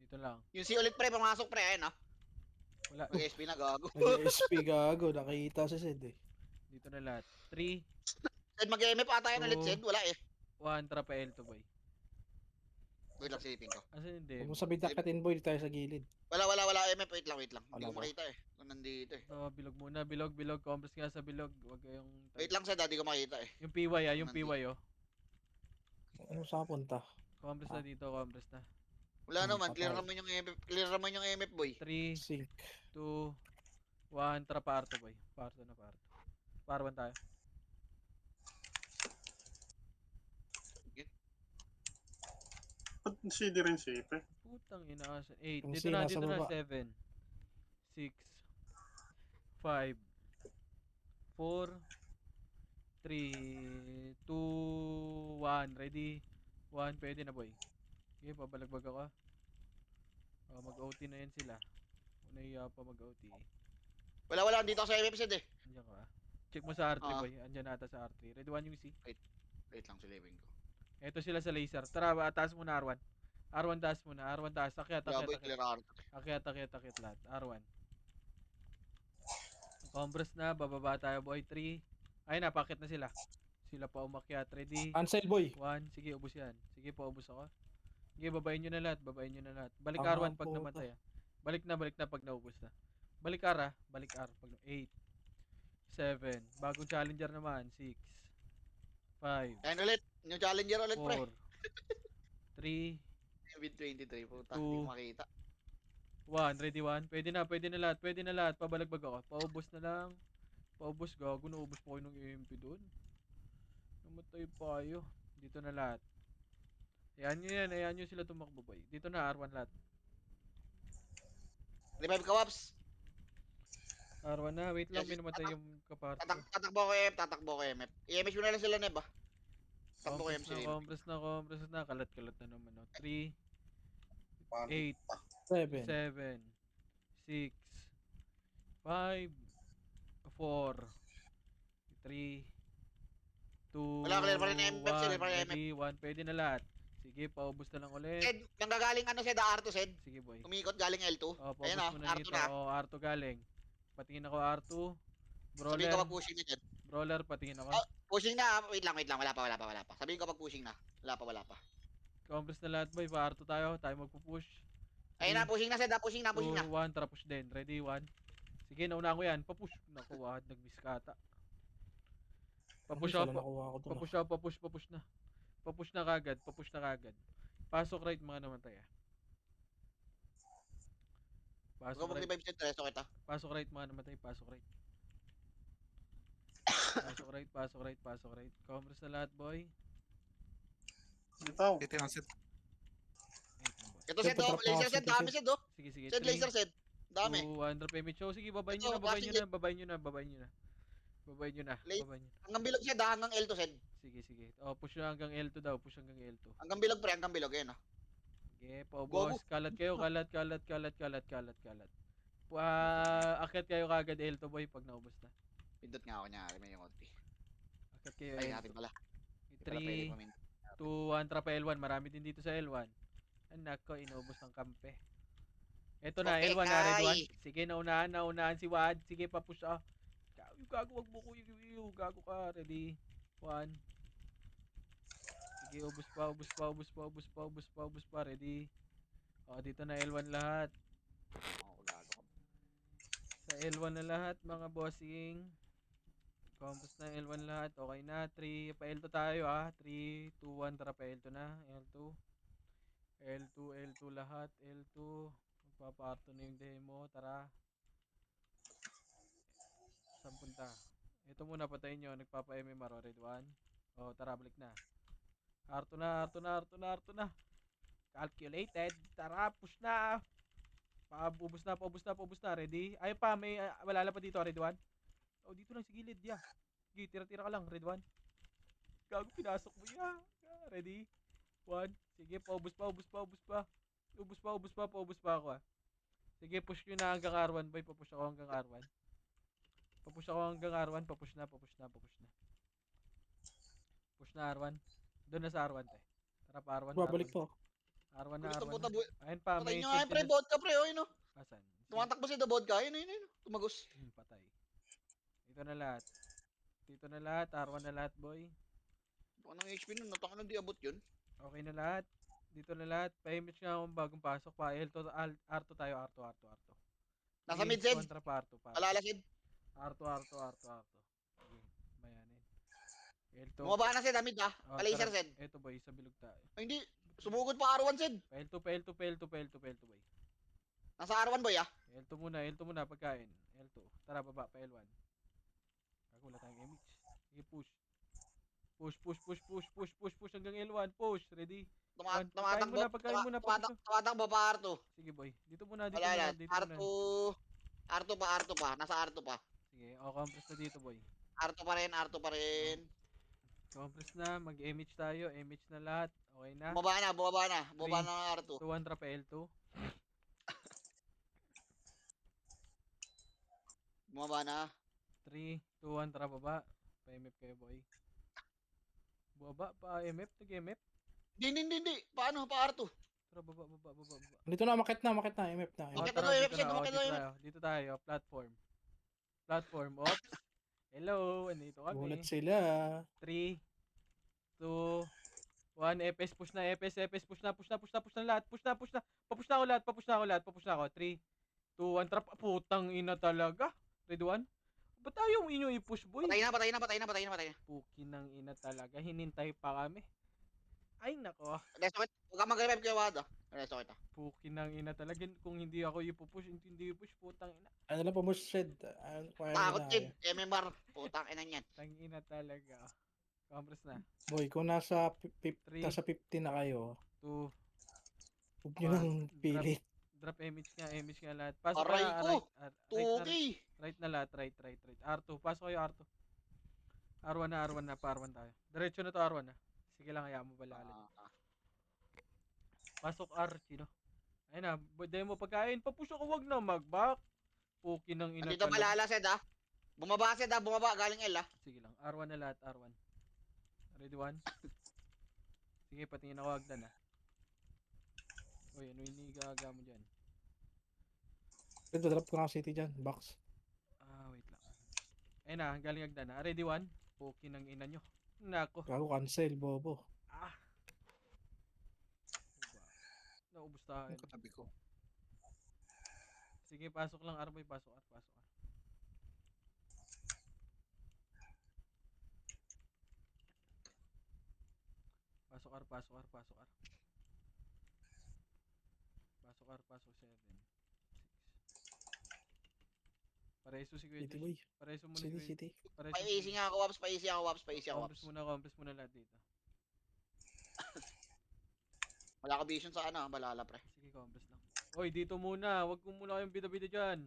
Dito lang. Yung si ulit pre, pumasok pre, ayun Wala. Mag-SP na gago. nag-SP gago, nakita si Sid eh. Dito na lahat. 3, Sed mag-MF ata yan ulit, Sed, wala 1, tara pa L2 boy. Wait lang, silipin ko. Asan yung Huwag demo? mo sabihin takatin boy, dito tayo sa gilid. Wala, MF, wait lang. Hindi Wala ko ba? makita kung nandito Ito, bilog muna. Bilog. Compress nga sa bilog. Huwag kayong... Wait lang, Sed, hindi ko makita Yung PY yung Nandito. PY oh. Ano sa punta? Compress na dito, compress na. Wala naman, patay. clear naman yung MF boy. 3, Sync. 2, 1, tara pa R2 boy. Parto. Parwan tayo. Ba't CD rin si Ipe? Putang ina. 8. Yung Dito na, nasa baba. 7. 6, 5, 4, 3, 2, 1. Ready? 1, pwede na boy. Okay, pabalagbag ako. Mag-OT na yan sila. Nahiya pa mag-OT. Wala, dito ako sa MF, Sed Andiyan ka. Check mo sa R3 Ah. boy. Andyan ata sa R3. Ready 1 yung C. Wait lang, silipin ko. Eto sila sa laser. Tara, taas muna R1. R1 taas muna. R1 taas. Akyat, Yeah, akyat, boy, akyat. clear art. Akyat, akyat, akyat lahat. R1. Compress na. Bababa tayo boy. 3. Ayun na, pakit na sila. Sila pa umakyat. Ready? Cancel boy. 1. Sige, ubos yan. Sige, paubos ako. Sige, babayin nyo na lahat. Babayin nyo na lahat. Balik Ah, R1 pag puta. namatay. Balik na pag naubos na. Balik R ah. Balik R. Pag 8. 7. Bagong challenger naman. 6. 5. Ayan ulit. New challenger ulit, pre. 4. 3. With 23, puta. Two. Hindi ko makita. 1. Ready 1. Pwede na lahat. Pwede na lahat. Pabalagbag ako. Paubos na lang. Paubos gago. Naubos po kayo ng EMP doon. Namatay pa kayo. Dito na lahat. Ayan nyo yan. Ayan nyo sila tumakbo boy. Dito na R1 lahat. Revive ka, Waps. R1 na. Wait lang. Yes, May namatay yung kaparto. Tatakbo ko MF, tatakbo ko MF. I-MH mo na lang sila, Neb, ah. Tatakbo ko MF sila. Compress na. Kalat-kalat na naman. 3. 8. 7. 7. 6. 5. 4. 3. 2. Wala, clear pa rin MF, clear pa rin MF. Ready, 1. Pwede na lahat. Sige, paubos na lang ulit. Sed, nanggagaling ano, Sed, R2, Sed. Sige, boy. Umikot galing L2. Oh, Ayan, paubos mo na R2 dito. na. Oh, R2 galing. Patingin ako R2. Sabihin Brawler. ko pag pushing na dyan. Brawler, patingin ako. Oh, pushing na, wait lang. Wala pa. Sabihin ko pag pushing na. Wala pa. Compress na lahat, boy. Pa R2 tayo. Tayo magpupush. Ayun na, pushing na, Sed, pushing na. 2, 1. Tara, push din. Ready, 1. Sige, nauna ko yan. Papush. Naku, nag-miss ka ata. Papush Wala ako. nakuha ko doon. Papush na. Papush na kagad. Pasok right mga namatay ah. Huwag Pasok mo right. mag-revive, Sed, resto kita. Pasok right mga namatay. Pasok right. Pasok right. Compress na lahat boy. Ito. Dito yung set. Ito, Sed, oh. Laser, Sed, dami, Sed, oh. Sige. Sed, laser, Sed. Dami. 2, drop image show. Sige, babayin Ito, nyo na. flashing Babayin nyo na. Hanggang bilog, Sed, hanggang L2, Sed. Sige. Oh, push na hanggang L2 daw. Hanggang bilog, pre, hanggang bilog, ayun, oh. Sige, paubos. Kalat kayo. Kalat. Akyat kayo kagad L2 boy pag naubos na. Pindot nga ako niya, may yung konti. Akyat kayo Ay, L2. natin pala. Hindi pala pwede 3, pamintot. 2, 1, trapa L1. Marami din dito sa L1. Anak ko, inubos ng kampe. Eto na, Okay, L1 na, red Kai. 1. Sige, naunahan si Wad. Sige, papush ah. Gago, wag mo ko yung gago ka. Ready? 1. Sige, ubos pa. Ready? O, dito na L1 lahat. Oo, gago ka. Sa L1 na lahat, mga bossing. Compass na L1 lahat. Okay na. 3, pa L2 tayo ah. 3, 2, 1, tara pa L2 na. L2 lahat. L2. Magpaparto na yung demo. Tara. Saan punta? Ito muna, patayin nyo. Nagpapa-MMR. Red 1. O, tara, balik na. R2 na. Calculated. Tara, push na. Paubos na. Ready? Ay pa, may wala pa dito. Red 1. Oh, dito lang sa gilid. Yeah. Sige, tira ka lang. Red 1. Gago, pinasok mo. Yeah. Ready? 1. Sige, paubos pa. Paubos pa ako ah. Sige, push nyo na hanggang R1 boy. Papush ako hanggang R1. Papush na. Push na R1. Doon na sa R1 te. Tara pa R1. Babalik to. R1 na. Bilis ng puta, boy. Ayun pa, Patay may nyo nga yung pre, sentinel. vodka, pre, oh, yun, oh. Asan? Tumatakbo si The Vodka, ayun. Tumagos. Patay. Ito na lahat. Dito na lahat. R1 na lahat boy. Baka ng HP nun, nataka na di abot yun. Okay na lahat. Dito na lahat. Pa-image nga akong bagong pasok. Pa-L2, R2 tayo. R2. Nasa Sige, mid, Sed. kontra pa R2. Alala, Sed. R2. Sige, bayanin. L2. Bumaba na, Sed, mid, ah. Oh, Palaser, tara. Sed. Eto boy, sa bilog tayo. Ay, hindi. Sumugod pa R1, Sed. Pa-L2 boy. Nasa R1, boy, ah. L2 muna pagkain. L2. Tara, baba pa L1. Wala tayong image. Sige, push hanggang L1. Push. Ready? Pagkain muna. Tumatakbo pa R2. Sige boy. Dito muna. Alala, R2. R2 pa. Nasa R2 pa. Sige, compress na dito boy. R2 pa rin. Compress na. Mag-image tayo. Image na lahat. Okay na. Bumaba na. Bumaba na ng R2. 2-1 trap L2. Bumaba na. 3, 2, 1, tara baba. Pa-MF kayo, boy. Baba, pa-MF, nag-MF. Hindi. Paano? Pa R2. Tara, baba. Dito na, makit na, MF na. Oh, Bakit MF. na tara, to, dito MF, na. Oh, bakit dito na to, tayo. Dito tayo, platform. Platform, ops. Hello, andito Gulat kami. sila. 3, 2, 1, EPS, push na, EPS, push na lahat, push na. Papush na ako. 3, 2, 1, trap, putang ina talaga. Ready, 1. Ba't ayaw inyo i-push, boy? Patay na. Puki ng ina talaga, hinintay pa kami. Ay, nako. Resto kita. Huwag ka mag-revive kay Wada. Resto kita. Puki ng ina talaga, kung hindi ako ipupush, hindi i-push, putang ina. Ano lang po mo, Shed? Kaya Takot na kid. MMR. Putang ina niyan. Tang ina talaga. Compress na. Boy, kung nasa, Three. nasa 50 na kayo, 2, huwag nyo One. nang pilit. drop image nga lahat. Pasok Aray ka, ko! right na lahat, right. R2, pasok kayo R2. R1 na, pa R1 tayo. Diretso na to R1 na. Sige lang, hayaan mo balalan. Pasok R, sino? Ayun na, demo pagkain, papush ako, wag na mag-back. Puki ng ina Dito talaga. malala, Sed ah. Bumaba, Sed ah. Bumaba. Galing L ah. Sige lang, R1 na lahat, R1. Ready, 1? Sige, patingin ako agdan ah. Uy, ano inigaga mo dyan? Ito, drop ko nga city dyan, box. Wait lang. Ayun na, galing agdan na. Ready, 1? Puki ng ina nyo. Nako. Gago, cancel, bobo. Ah. Naubos tayo. Ang katabi ko. Sige, pasok lang R, boy. Pasok R. Pasok R. Pasok 7. 6. Pareso si Kuya City, Josh. boy. Pareso muna si City, Kuya. city. Pareso Pa-easy nga ako, Waps. Pa-easy ako, Waps. Compress muna lahat dito. Wala ka vision sa ano, balala pre. Sige, compress lang. Oy, dito muna. Wag ko muna kayong bida-bida dyan.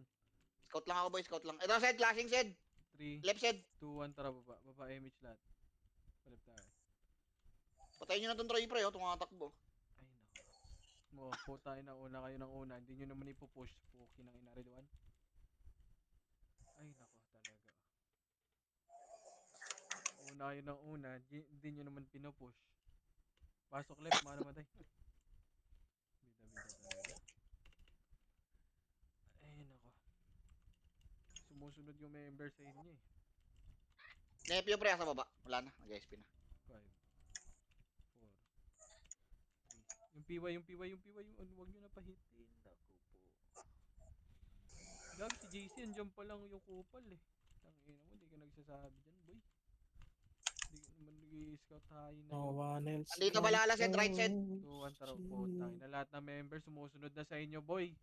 Scout lang ako boy, scout lang. Ito Sed, flashing Sed. 3, Left Sed. 2, 1, tara baba. Baba image lahat. Palip tayo. Patayin nyo na tong Troy pre, oh, tumatakbo. Ay, nako. Mo, puta ina, una kayo ng una. Hindi nyo naman ipupush. Puki ng ina. Ready, 1? Ay, nako talaga. Una kayo ng una. Hindi nyo naman pinupush. Pasok left, mga namatay. Bida-bida talaga. Ay, nako. Sumusunod yung member sa inyo eh. Nepio pre, sa baba. Wala na, nag-SP na. 5, 4, 3. Yung PY, yung huwag nyo na pahitin. Naku po. Gag, si JC, andyan pa lang yung kupal eh. Tangina mo, hindi ka nagsasabi dyan, boy. Hindi ka naman nag-i-scout tayo na. No one else. Andito balala Sed, right Sed. 2, 1, tara po. Na lahat ng member sumusunod na sa inyo, boy.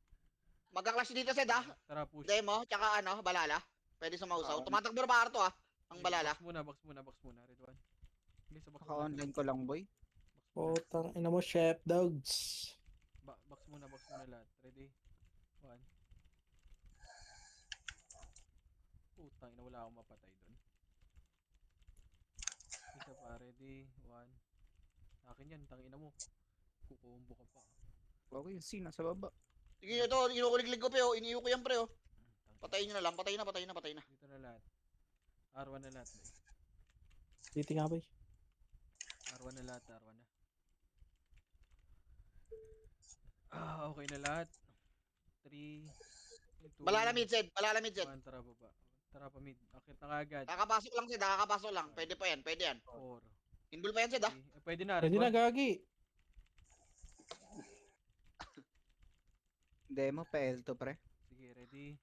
Magka-clash dito Sed ah. Tara, push. Demo, tsaka ano, balala. Pwede sumausaw. Oo. Tumatakbo ba Arto ah? Ang balala. Box muna. Red 1. Sige, sa box muna. Kaka-online ko lang, boy. Box muna. Potang ina mo, chef dogs. Box muna lahat. Ready? 1. Putang ina, wala akong mapatay doon. Isa pa, ready? 1. Akin yan, tangina mo. Kukumbo ka pa. Okay, yung Sina sa baba. Sige ito, inukuliglig ko pre, oh. Iniyo ko yan pre, oh. Tangina. Patayin nyo na lang, patay na. Dito na lahat. R1 na lahat, boy. City nga, boy. R1 na lahat. Okay na lahat. 3, 2, Balala mid Sed. 1, tara baba. Tara pa mid. Akit na kagad. Kakapasok lang Sed, kakapasok lang. Pwede pa yan. 4. Inbul pa yan Sed ah. Pwede na, red Pwede na, 1. gagi. Demo pa L2, pre. Sige, ready?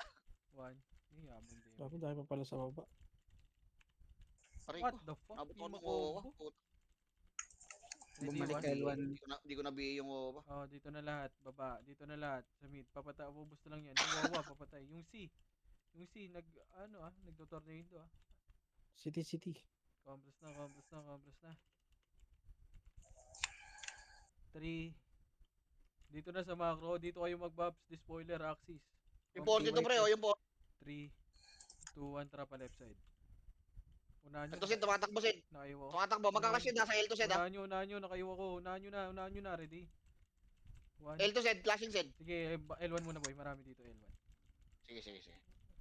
1. Yaman din. Dapat dahil pa pala sa baba. Aray What ko. the fuck? Abot Di ko ng makombo. OWA. Ready, Bumalik 1. ka L1. Hindi ko nabihi yung OWA. Oh, dito na lahat. Baba. Dito na lahat. Sa mid. Papatay. Ubus na lang yan. Yung wawa, papatay. Yung C. Nagtotornado ah. City. Compress na. 3. Dito na sa macro. Dito kayo mag-bobs. Di spoiler axis. Yung 40 to pre, oh. Yung 40. 3, 2, 1. Tara pa left side. Unahan nyo. Ito Sed, tumatakbo Sed. Nakaiwa ko. Tumatakbo. Magka-clash Sed ah. Sa L2 Sed ah. Unahan nyo. Nakaiwa ko. Unahan nyo na. Ready? 1. L2 Sed, flashing Sed. Sige, L1 muna boy. Marami dito L1. Sige.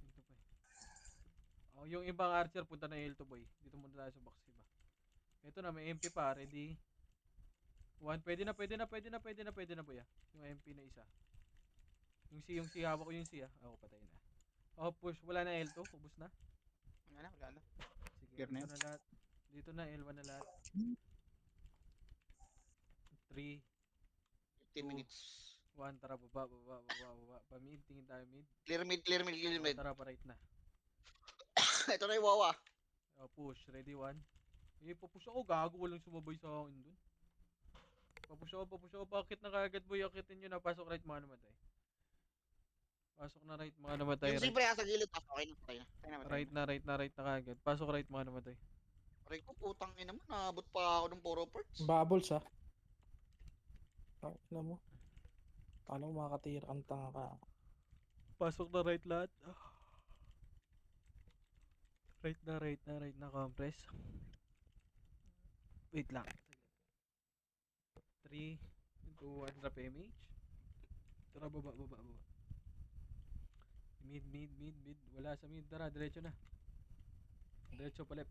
Dito pa eh. Oh, yung ibang archer punta na L2 boy. Dito muna tayo sa box iba. Ito na, may MP pa. Ready? 1. Pwede na boy ah. Yung MP na isa. Yung C, hawak ko yung C ah. Ako, patay na. Oh, push. Wala na L2. Ubus na. Wala na. Sige, Clear na dito na lahat. Dito na, L1 na lahat. 3, 15 2, minutes. 1. Tara, baba. Pa mid, tingin tayo mid. Clear mid. Oh, tara, pa right na. Ito na yung Wawa. Oh, push. Ready, 1. Eh, papush ako. Gago, walang sumabay sa akin dun. Papush ako. Pakit na kagad boy. Akitin nyo na. Pasok right, mga namatay. Pasok na right, mga namatay. Yung si Right, pre sa gilid. Okay na. Okay na. Tayo na. right na kagad. Pasok right, mga namatay. Aray ko, putang ina mo. Naabot pa ako ng puro parts. Bubbles ah. Ano mo? Paano mo makakatira ang tanga ka? Pasok na right lahat. Right na compress. Wait lang. 3, 2, 1, drop image. Tara, baba. Mid. Wala sa mid. Tara, diretso na. Diretso pa left.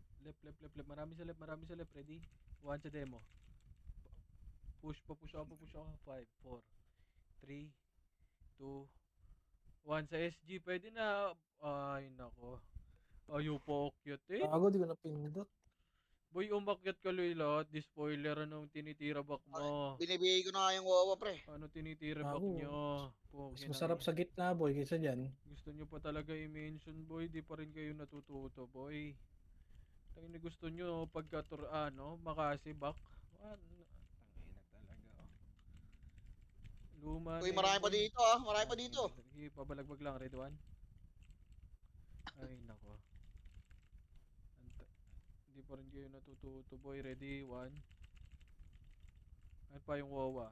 Marami sa left. Ready? 1 sa demo. Push ako. 5, 4, 3, 2, 1 sa SG. Pwede na. Ay, nako. Ayaw cute eh. Gago, di ko na pinindot. Boy, umakyat ka lahat. Di spoiler anong tinitira back mo. Binibigay ko na nga yung Wawa, pre. Ano tinitira back Gago. nyo? Mas masarap sa gitna, boy, kaysa dyan. Gusto nyo pa talaga i-mention, boy. Di pa rin kayo natututo, boy. Tangina gusto nyo pagka makasi back. Tangina talaga, oh. Luma Uy, na marami yan, pa boy. dito ah. Marami pa dito. Sige, pabalagbag lang, red one. Ay, nako. Hindi pa rin kayo natututo, boy. Ready, 1. Ano pa yung Wawa?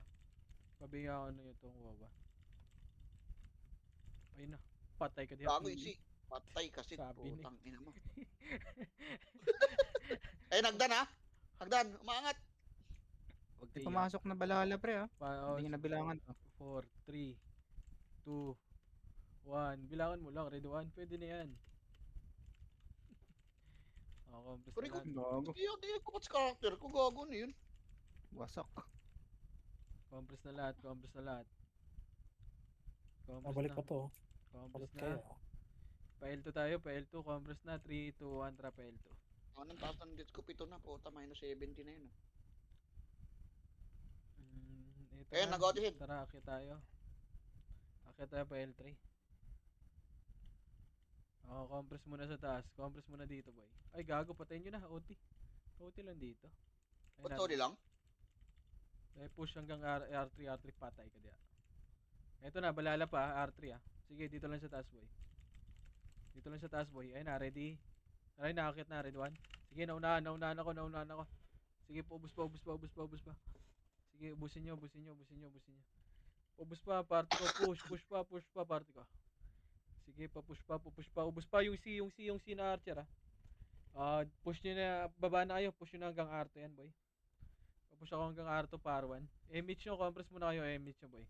Pabingaan na itong Wawa. Ayun na. Patay ka diha. Gago yung si. Patay kasi. Sabi ni. Putang ina mo. Eh, nagdan ha. Nagdan. Umaangat. Huwag May kayo. pumasok na balala pre ah. Hindi niya nabilangan to. 4, 3, 2, 1. Bilangan mo lang. Ready, 1. Pwede na yan. Compress Pare na ko. lahat. Gago. Hindi ko sa character ko. Gago na yun. Wasak. Compress na lahat. Compress Nabalik na. pa to. Compress Balik kayo. na. Pa L2 tayo. Pa L2. Compress na. 3, 2, 1. Trap L2. Anong taas ng death ko? Pito na. Puta, minus 70 na yun. ah. Ito Ayun, na. nag-auto-hit. Tara, akit tayo. Akit tayo pa L3. Compress muna sa taas. Compress muna dito, boy. Ay, gago. Patayin nyo na. OT. OT lang dito. Ayun Ba't na. sorry lang? Push hanggang R3. R3. Patay ka diya. Ito na. Balala pa. R3 ah. Sige, dito lang sa taas, boy. Dito lang sa taas, boy. Ayun na. Ready? Ay, nakakit na. Red 1. Sige, naunahan ako. Sige, ubus pa. Sige, ubusin nyo. Ubus pa, party ko. Push pa, party ko. Sige, pupush pa. Ubus pa yung C na archer, ah. Push nyo na, baba na kayo. Push nyo na hanggang R2 yan, boy. Push ako hanggang R2, par 1. MH nyo, compress muna kayo, MH nyo, boy.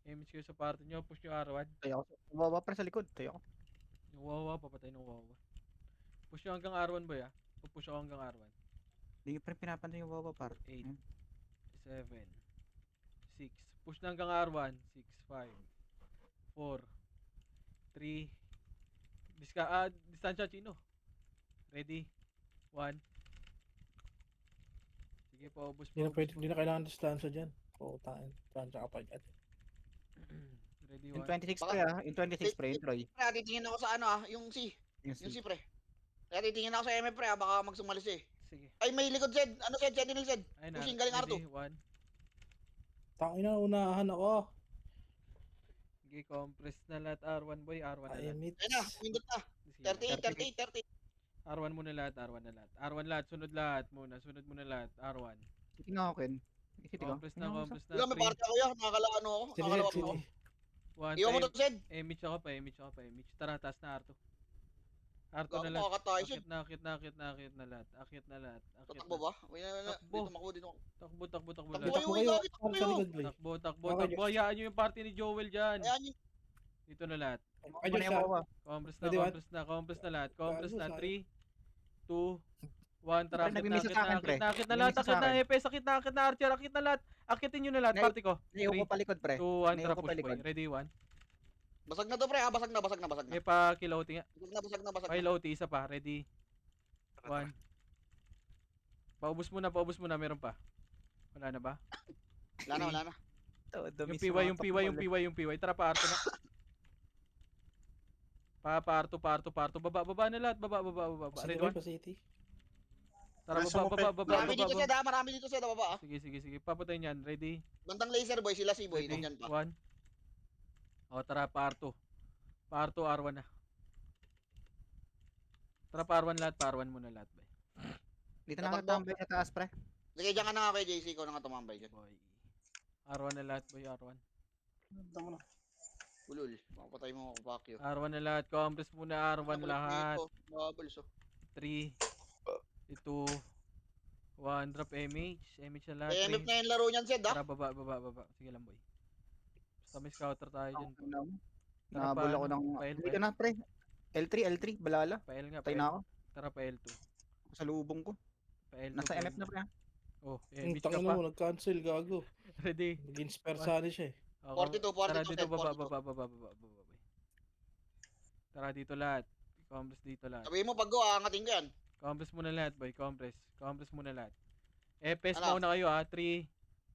MH kayo sa party nyo, push nyo R1. Tayo ako. Wawa pre sa likod. Tayo ako. Yung Wawa, papatay ng Wawa. Push nyo hanggang R1, boy, ah. Pupush ako hanggang R1. Hindi pre pinapantay yung wawa par. 8, 7, 6. Push na hanggang R1. 6, 5, 4, 3. Distansya, Chino. Ready? 1. Sige po, ubus Hindi na kailangan distansya dyan. Putain. Distansya ka pa dyan. Ready, In 1. 26 pre ah. In 26 pre. In Troy. Pre, titingin ako sa ano ah. Yung C. Yung Yung C. C, pre. Kaya titingin ako sa MF, pre ah. Baka magsumalis eh. Sige. Ay, may likod Zed. Ano Zed? Zed, Zed. Ayun na. Pushing, galing Ready, R2. 1. Tangina, unahan ako. Sige, compress na lahat. R1, boy. R1 na Ay, lahat. meet. Ayun na, pindot na. Sige. 38. R1 muna lahat. R1 lahat. Sunod lahat muna. Sunod muna lahat. R1. City nga ako Ken. City ka. Compress na. Wala, may party ako yan. Nakakalano ako. Sige, Nakakalawak sige. ako. 1 Iwan mo to, Zed. Mitch ako pa. Tara, taas na R2. R2 na Gago, lahat. makakatayo, Zed. Akit na lahat. Akit na lahat. Tatakbo ba? Wala. Takbo. Dito mako, dito mako. Takbo Takbo lahat. kayo, uy, gagi, takbo Sa kayo. likod, boy. Takbo. Okay. Hayaan nyo yung party ni Joel dyan. Ayan yung... Dito na lahat. Ay, Ano Diyos, yung wawa? Compress na, Pwede ba? compress na, compress na lahat. Compress Gago, na. sayang. 3, 2, 1. Tara, Pre, akit na, nagmimisa akit sa na, akin, akit pre. na, akit na lahat, Nagmimisa akit sa na, akin. EPS, akit na, Archer, akit na lahat. Akitin nyo na lahat, Nay- party ko. Naiupo 3, palikod, pre. 2, 1, tara, Naiupo push boy. palikod. Ready, 1. Basag na to, pre, ha? Basag na, basag na, basag na. Okay, pa kill OT nga. Basag na, basag Pa na. OT, isa pa. Ready, Tara, 1. Paubos muna, meron pa. Wala na ba? Wala na, wala na. Todo, Yung miss PY, yung mga PY, yung takbo PY, yung PY. Tara, pa Arto na. Pa Arto. Baba na lahat. Baba. City Ready, boy, 1. pa City. Tara, Rest mo, baba. Marami dito, Sed, ha? Marami dito, Sed, ha? Baba, ha? Sige. Papatayin yan. Ready, Bandang laser, boy. Sila si boy. ready, Nandyan pa. 1. O, tara, pa Arto, R1 na. Tara, pa R1 lahat. Pa R1 muna lahat, bay. Dito na Tatakbo. nakatambay sa taas, pre. Sige, dyan ka na nga kay JC ko na nga tumambay dyan. Boy. R1 na lahat, boy. R1. Tama na. Ulul. Makapatay mo ako, Pacquiao. R1 na lahat. Compress muna, R1 lahat. Bubbles, oh. 3, 2, 1. Drop MH. MH na lahat. PMF 3. na yung laro niyan, Sed, ha? Tara, baba. Sige lang, boy. Basta may scouter tayo dyan. Ang ano, Tara, Nahabol pa, ako ng... Pael, Dito na, pre. L3, balala. Pael nga, Patay Pael. na ako. Tara, pa L2. Sa lubong ko. Pa L2. Nasa MF na, pre. Oh, Yung MH ka tangin pa. mo, nag-cancel, gago. Ready. Nag-inspire sana siya eh. Okay. 42, Tara 42, dito, Sed, baba. 42. Boy. Tara dito lahat. Compress dito lahat. Sabihin mo, pag go, aangatin ko yan. Compress muna lahat, boy. Compress muna lahat. EPS Ano? muna kayo, 3.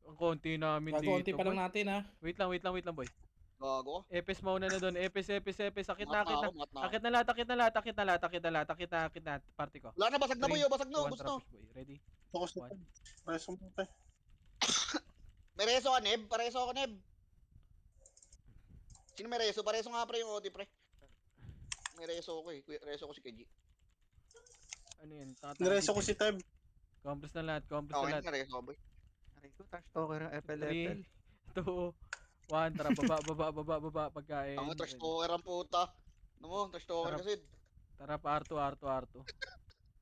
Ang konti namin Gago, dito, konti pa lang boy. natin ha. Wait lang, boy. Gago. EPS muna na doon. EPS. Akit na. Mat na ako. Akit na lahat. Party ko. Wala na, basag na, boy, oh. Basag na, 1, ubos tara, na. push, boy. Ready? Focus na. One. Resto mo, pre. May reso ka, Neb? Pareso ako, Neb. Sino may reso? Pareso nga, pre, yung OT, pre. May reso ko, eh. Reso ko si KG. Ano yun? Niresto ko si Teb. Compress na lahat. Okay, na reso ko, boy. Aray ko, touch talker ang 3, FL. 2, 1. Tara, baba. Pagkain. Ang trash talker ang puta. Ano mo, trash talker Sarap. kasi. Tara, pa Arto.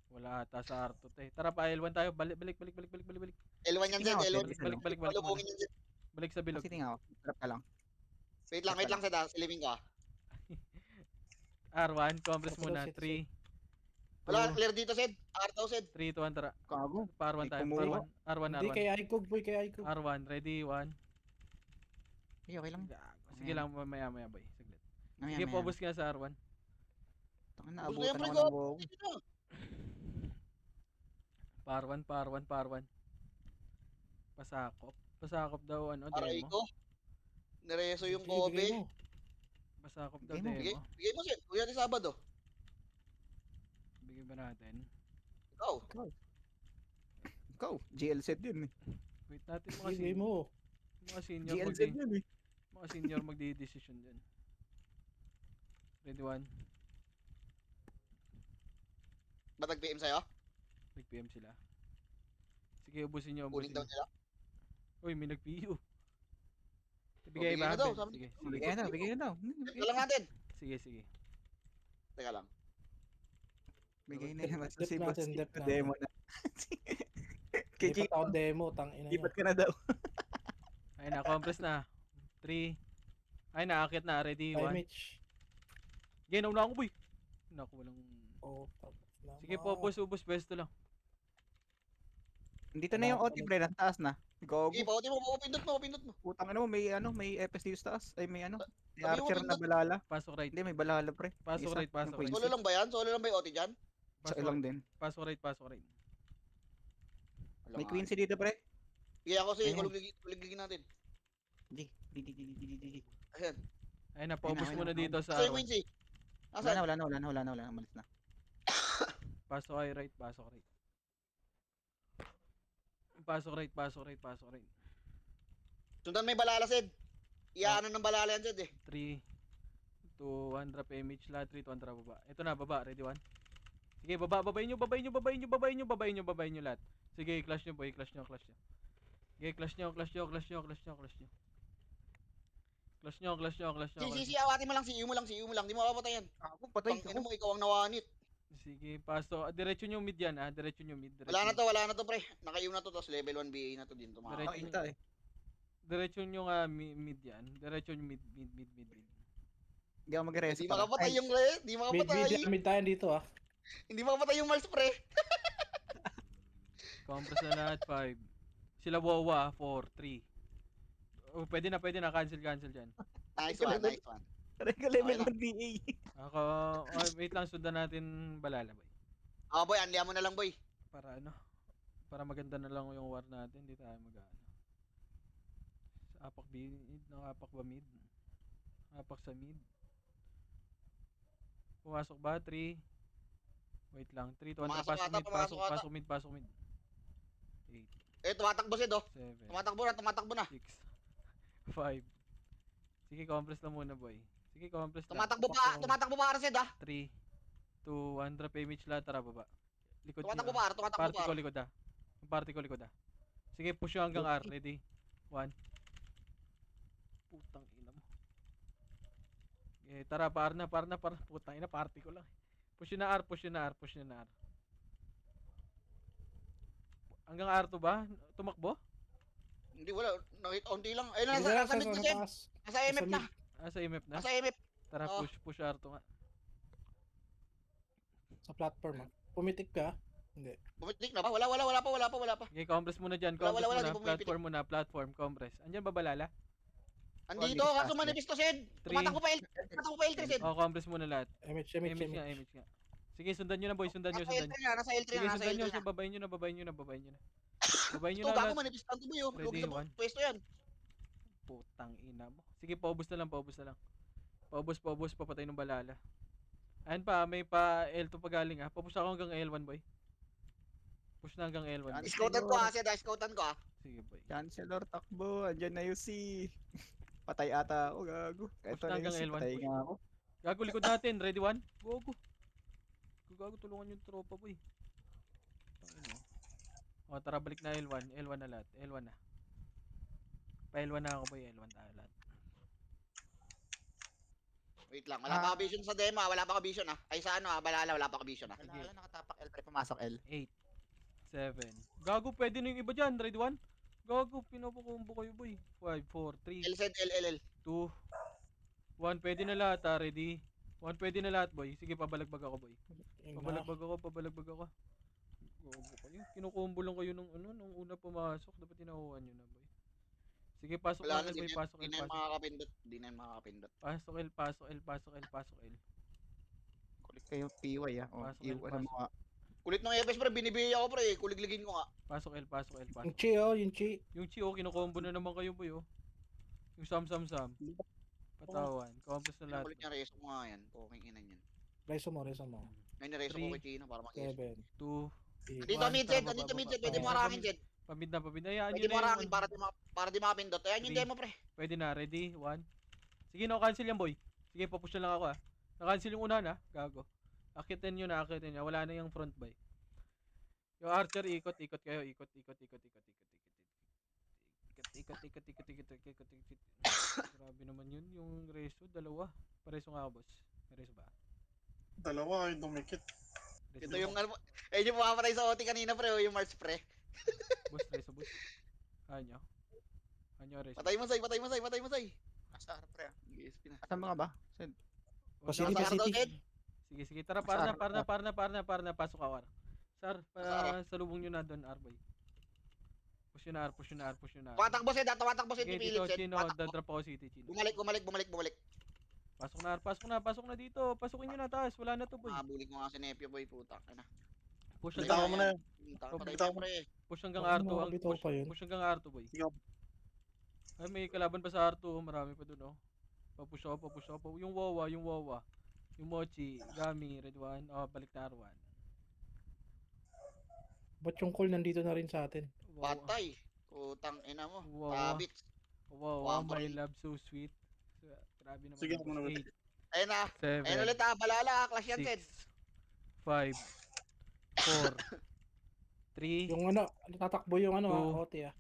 Wala ata sa Arto, te. Tara, pa L1 tayo. Balik. L1 yan, Zed, L1. Balik. Palubungin yan, Zed. Balik sa bilog. Kasi nga ako. Trap ka lang. Wait lang, Zed, ha. Siliving ka. R1, compress Ito muna. daw, 3, Wala, clear dito, Zed. Artaw, Zed. 3, 2, 1, tara. Kago. Pa R1 tayo. Kumuha. R1. Hindi, kay Icog boy, kay Icog. R1, ready, 1. Okay lang. Sige lang, maya, boy. Saglit. Mamaya, Sige, mamaya. pobos nga sa R1. Tangin na, Ubus na yan, abutan pre, ako ng go. wow. Dito na. Pa R1. Pasakop daw, Aray demo. ko. Nireso yung Sige, bigay Kobe. mo. Pasakop daw, Bigay mo, Bigay, demo. bigay mo, Zed. Kuya, di Sabado. Bigay ba natin? Ikaw. Ikaw, GLZ yun eh. Wait natin mga Bigay senior. mo. Mga senior GLZ yun eh. Mga senior magdi-decision dyan. Ready, 1. Ba't nag-PM sa'yo? Nag-PM sila. Sige, ubusin nyo. Kunin daw nila. Uy, may nag-PU. Ibigay bigay ba? na daw, Ben? sabi- Sige. Bigay na daw. Ito lang natin. Sige. Teka lang. Bigay na naman sa Dep si natin, Boss. dep natin. Demo na. Lipat ako demo, tang ina Lipat nyo. ka na daw. Ayun na, compress na. 3. Ayun na, akit na. Ready, 1. Image. Ginaw na ako, boy. Naku, walang... Oh, Sige po, ubos. Pwesto lang. Dito na yung OT, pre. Nasa taas na. Gogo. Sige, pauti mo, pindot mo. Putang ano, may FS dito sa taas. Ay, may ano. May Sabi mo, Archer na pindot. balala. Pasok right. Hindi, may balala, pre. Pasok Isa, right, pasok yung right. Quincy. Solo lang ba yan? Solo lang ba yung OT dyan? Sa lang din. Pasok right. May Quincy dito, pre. Sige, ako si Ayan. kuligligin natin. Di. Ayan. Ayun na, paubos Ayun na, muna ayun na. dito sa... Asa yung Quincy? Asan? Wala na. Malis na. Pasok kayo right, pasok right. Pasok right. Sundan may balala, Zed. Iyaano ng balala yan, Zed, eh. 3, 2, 1, drop image lahat. 3, 2, 1, tara baba. Ito na, baba. Ready, 1. Sige, babayin nyo lahat. Sige, clash nyo, boy. Clash nyo. Sige, clash nyo. Si awatin mo lang, CU mo lang. Di mo mapapatayan. Ako, patay Pang ina ko. mo, ikaw ang nawanit. Sige, paso. Diretso nyo mid yan, ha. Diretso nyo mid. Wala na to, pre. Naka-ium na to, tapos level 1 BA na to din. Tumakas. Makita eh. Diretso nyo nga mid yan. Diretso nyo mid. Hindi ako mag-reso Hindi pala. makapatay Ay, yung Red. Hindi Mid, makapatay. mid tayo dito ah. Hindi makapatay yung Mars pre. Compress na lahat, 5. Sila Wawa, 4, 3. Oh, pwede na, cancel dyan. Nice one, nice one. Rega level Okay 1 BA. Ako, wait lang, sundan natin Balala, boy. Ah, boy, anlihan mo na lang, boy. Para ano, para maganda na lang yung war natin, hindi tayo mag-ano. Sa apak mid, nakapak ba mid? Apak sa mid. Pumasok ba? 3. Wait lang, 3, 2, 1, Pumasok pasok ata, mid, pumasok ata. pasok mid. 8, Tumatakbo Sid, oh. 7, Tumatakbo na. 6, 5. Sige, compress na muna, boy. Sige, compress lang. Tumatakbo pa, Sid, ah. 3, 2, 1, drop image lahat, tara baba. Likod Tumatakbo nyo, pa, tumatakbo party pa. ko likod ah. Yung party ko likod ah. Sige, push nyo hanggang R. Ready? 1. Putang ina mo. Okay, tara, par na. Putang ina, party ko lang. Push nyo na R. Hanggang R to ba? Tumakbo? Hindi, wala. Nakita, unti lang. Ayun, Dito nasa mid na, Sid. taas. Nasa MF na. Sa MF na? Nasa MF. Tara, Oo. push R to nga. Sa platform ah. Pumitik ka. Hindi. Bumitik na ba? Wala pa. Okay, compress muna dyan. Wala, Compress di muna. pumipitik. Platform, compress. Andyan ba Balala? Andito, kaso manipis to, Sid. Tumatakbo pa L3, Sid. Oh, compress muna lahat. Image. Image nga. Sige, sundan nyo na boy, sundan nyo. Nasa L3 Sige, na, sundan nyo. na. Babayin nyo na. Babayin nyo Ito, na gago, lahat. manipis lang to, boy, oh. Ready, Lugi na one. pwesto yan. Putang ina mo. Sige, paubos na lang. Paubos, papatay ng Balala. Ayan pa, may pa L2 pa galing ah. Papush ako hanggang L1 boy. Push na hanggang L1 boy. Scoutan ko, Sid, scoutan ko, ah. Sige boy. Chancellor takbo. Andyan na yung si. Patay ata ako, gago. Kahit Push na hanggang si L1, patay boy. nga ako. Gago likod natin. Ready, 1? Go. Gago, tulungan yung tropa boy. Tangina mo. O, tara, balik na L1. L1 na lahat. L1 na. Pa L1 na ako boy. L1 tayo lahat. Wait lang, wala pa ka vision sa demo, ah. Wala pa ka vision, ah. Ay, sa ano, ah, Balala, wala pa ka vision, ah. Balala nakatapak L pre, pumasok L. 8, 7. Gago, pwede na yung iba dyan. Ready, 1? Gago, pinapakombo kayo boy. 5, 4, 3, L, Sid, L. 2, 1. Pwede na lahat ah. Ready? 1, pwede na lahat boy. Sige, pabalagbag ako boy. Pabalagbag ako. Gogo kayo. Kinukombo lang kayo nung una pumasok. Dapat tinakuha nyo na boy. Sige, pasok Wala lang na, L boy. Pasok di L. na yung makakapindot. Di na yung makakapindot. Pasok L. Kulit kayo PY ah. O, Pasok, iwan mo nga. Kulit ng EPS, pre, binibigay ako, pre. Kuligligin ko nga. Pasok L. Yung chi oh, yung chi. Yung Chi kinukombo na naman kayo boy oh. Yung Sam. Patawan. Compress na Ang lahat. kulit niya, reso mo nga yan. Poking inan yan. Reso mo. May nareso ko 3, kay Chino para mag-ES. 7. 2, Dito, 1. mid, Sid. Dito, mid, Sid. Pwede mo harangin, Sid. Pamid na. Ayan Pwede yun mo na harangin yung para di makapindot. Ayan yung 3. demo, pre. Pwede na. Ready? 1. Sige, no, cancel yan, boy. Sige, papush na lang ako, ah. Na-cancel yung una na. Gago. Akitin nyo. Wala na yung front, boy. Yung archer, ikot kayo. Ikot. Grabe naman yun. Yung reso, dalawa. Pareso nga, boss. May reso ba? Dalawa ay dumikit. Reso Ito ba? yung, ano, yung pumapatay sa OT kanina, pre. Oh, yung Mars, pre. Reso, boss. Hanyo, reso. Patay mo, say. Nasa harap pre ah. ESP na. Asan mga ba? Sid. Pasili, Nasa pasili. Sid. Sige. Tara, Nasa para na. Pasok awar. Sir, salubong nyo na doon, Arboy. Push nyo na R. Tumatakbo, Sid. Tumatakbo, Sid. Sige, Pipilit, dito, Sid. Chino. Dadrop ako City, Chino. Bumalik. Pasok na R. Pasok na dito. Pasukin nyo na taas. Wala na to, boy. Bulik mo nga si Nepio, boy. Putak. Ano? Push Bitaw hanggang, mo na yan. Patay Bitaw mo, mo. pre. push hanggang Baka R2. makabitaw pa yun. Push hanggang R2, boy. Sige. Ay, may kalaban pa sa R2. Marami pa dun, oh. Papush ako. Yung Wawa. Yung Mochi. Gami. Red 1. Oh, balik na R1. Ba't yung call nandito na rin sa atin? Wawa. Patay. Putang ina mo. Wawa. Habits. Wawa, Wawa, my pre. love, so sweet. Grabe naman. Sige, ako muna ulit. 8, Ayun na. 7, Ayun ulit, Balala. Clash yan, Sid. 6, 5, 4, 3, Yung tatakbo yung Two. OT ah.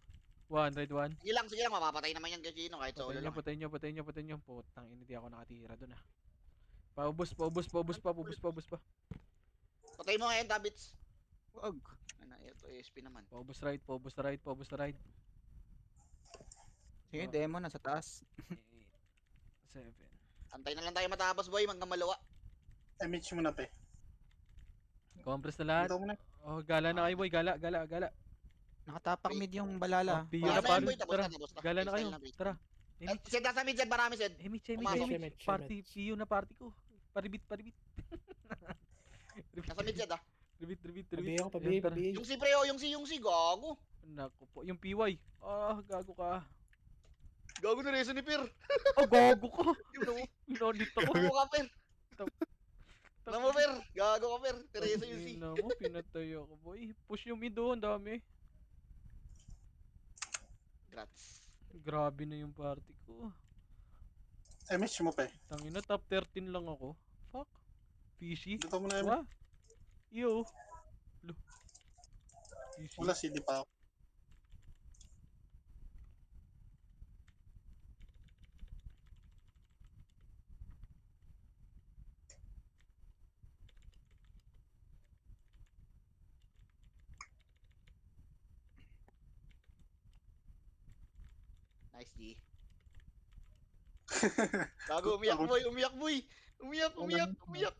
1, red 1. Sige lang. Mapapatay naman yan kay Chino kahit solo lang. Patay nyo. Putang ina, di ako nakatira dun ah. Paubos pa. Patay mo ngayon, Habits. Wag. Ano, ito ESP naman. Paubos right. Sige, demo nasa taas. 8, 7, Antay na lang tayo matapos, boy. Hanggang malawa. MH mo na, pe. Compress na lahat. Ito mo na. Oh, gala na kayo boy, gala, gala, gala. Nakatapak Wait. mid yung balala. Oh, piyo Wala na na yan, pare. boy. Tapos Tara, na, tapos na. gala na kayo. Freestyle na, freestyle. Tara. Emich, Sed, nasa mid, Sed. Marami, Sed. Emich, Pumasok. Emich. Party, piyo na party ko. Paribit. Nasa mid, Sed, ah. Ribit. Pabihay ako, Ayan, tara. pabihay. Yung si Preo, yung si, gago. Naku po, yung PY. Ah, gago ka. Gago na reso ni Per. Oh, gago ka. Inodit ako. Gago ka, Per. Tak- Alam mo, Per. Gago ka, Per. Tereso yung si. Ina mo, pinatay ako boy. Push yung mid doon, dami. Grats. Grabe na yung party ko. MH mo, pe. Tangina, top 13 lang ako. Fuck. Fishy. Dito mo na, MH. Wa? Yo. Lo. Fishy. Wala, CD pa ako. Nice, G. Gago, umiyak, boy. Umiyak.